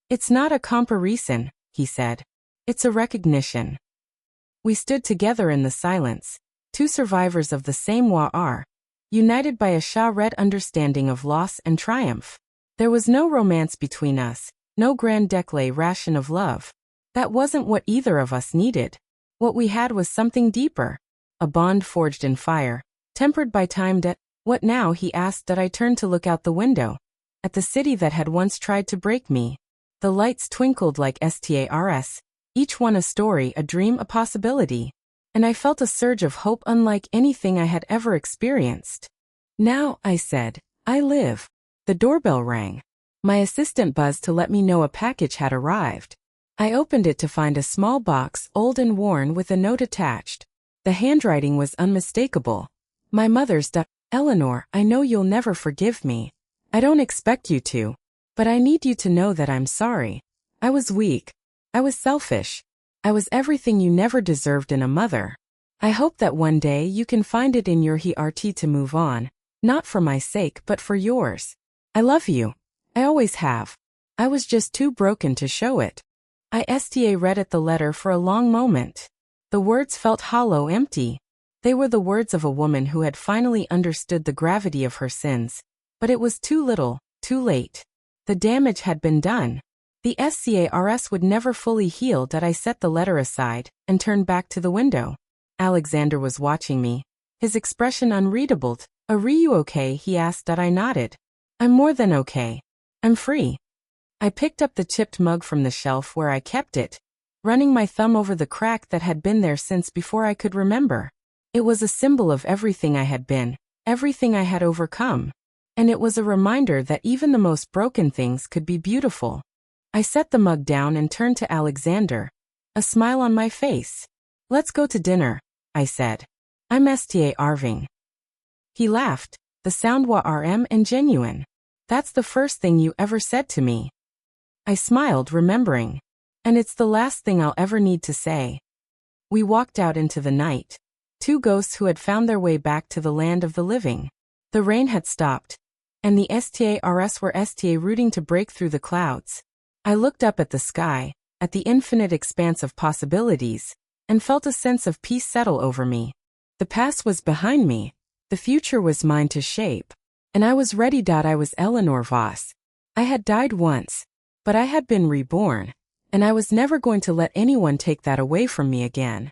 It's not a comparison, he said. It's a recognition. We stood together in the silence, two survivors of the same war, united by a shared understanding of loss and triumph. There was no romance between us, no grand declaration of love. That wasn't what either of us needed. What we had was something deeper. A bond forged in fire, tempered by time. What now? He asked. I turned to look out the window, at the city that had once tried to break me. The lights twinkled like stars, each one a story, a dream, a possibility. And I felt a surge of hope unlike anything I had ever experienced. Now, I said, I live. The doorbell rang. My assistant buzzed to let me know a package had arrived. I opened it to find a small box, old and worn, with a note attached. The handwriting was unmistakable. My mother's. Eleanor, I know you'll never forgive me. I don't expect you to. But I need you to know that I'm sorry. I was weak. I was selfish. I was everything you never deserved in a mother. I hope that one day you can find it in your heart to move on, not for my sake but for yours. I love you. I always have. I was just too broken to show it. I read at the letter for a long moment. The words felt hollow, empty. They were the words of a woman who had finally understood the gravity of her sins. But it was too little, too late. The damage had been done. The scars would never fully heal. I set the letter aside and turned back to the window. Alexander was watching me, his expression unreadable. Are you okay? He asked. I nodded. I'm more than okay. I'm free. I picked up the chipped mug from the shelf where I kept it, running my thumb over the crack that had been there since before I could remember. It was a symbol of everything I had been, everything I had overcome. And it was a reminder that even the most broken things could be beautiful. I set the mug down and turned to Alexander, a smile on my face. Let's go to dinner, I said. I'm Sta Arving. He laughed. The sound wa RM and genuine. That's the first thing you ever said to me. I smiled, remembering. And it's the last thing I'll ever need to say. We walked out into the night. Two ghosts who had found their way back to the land of the living. The rain had stopped. And the STARS were rooting to break through the clouds. I looked up at the sky, at the infinite expanse of possibilities, and felt a sense of peace settle over me. The past was behind me. The future was mine to shape. And I was ready. I was Eleanor Voss. I had died once, but I had been reborn, and I was never going to let anyone take that away from me again.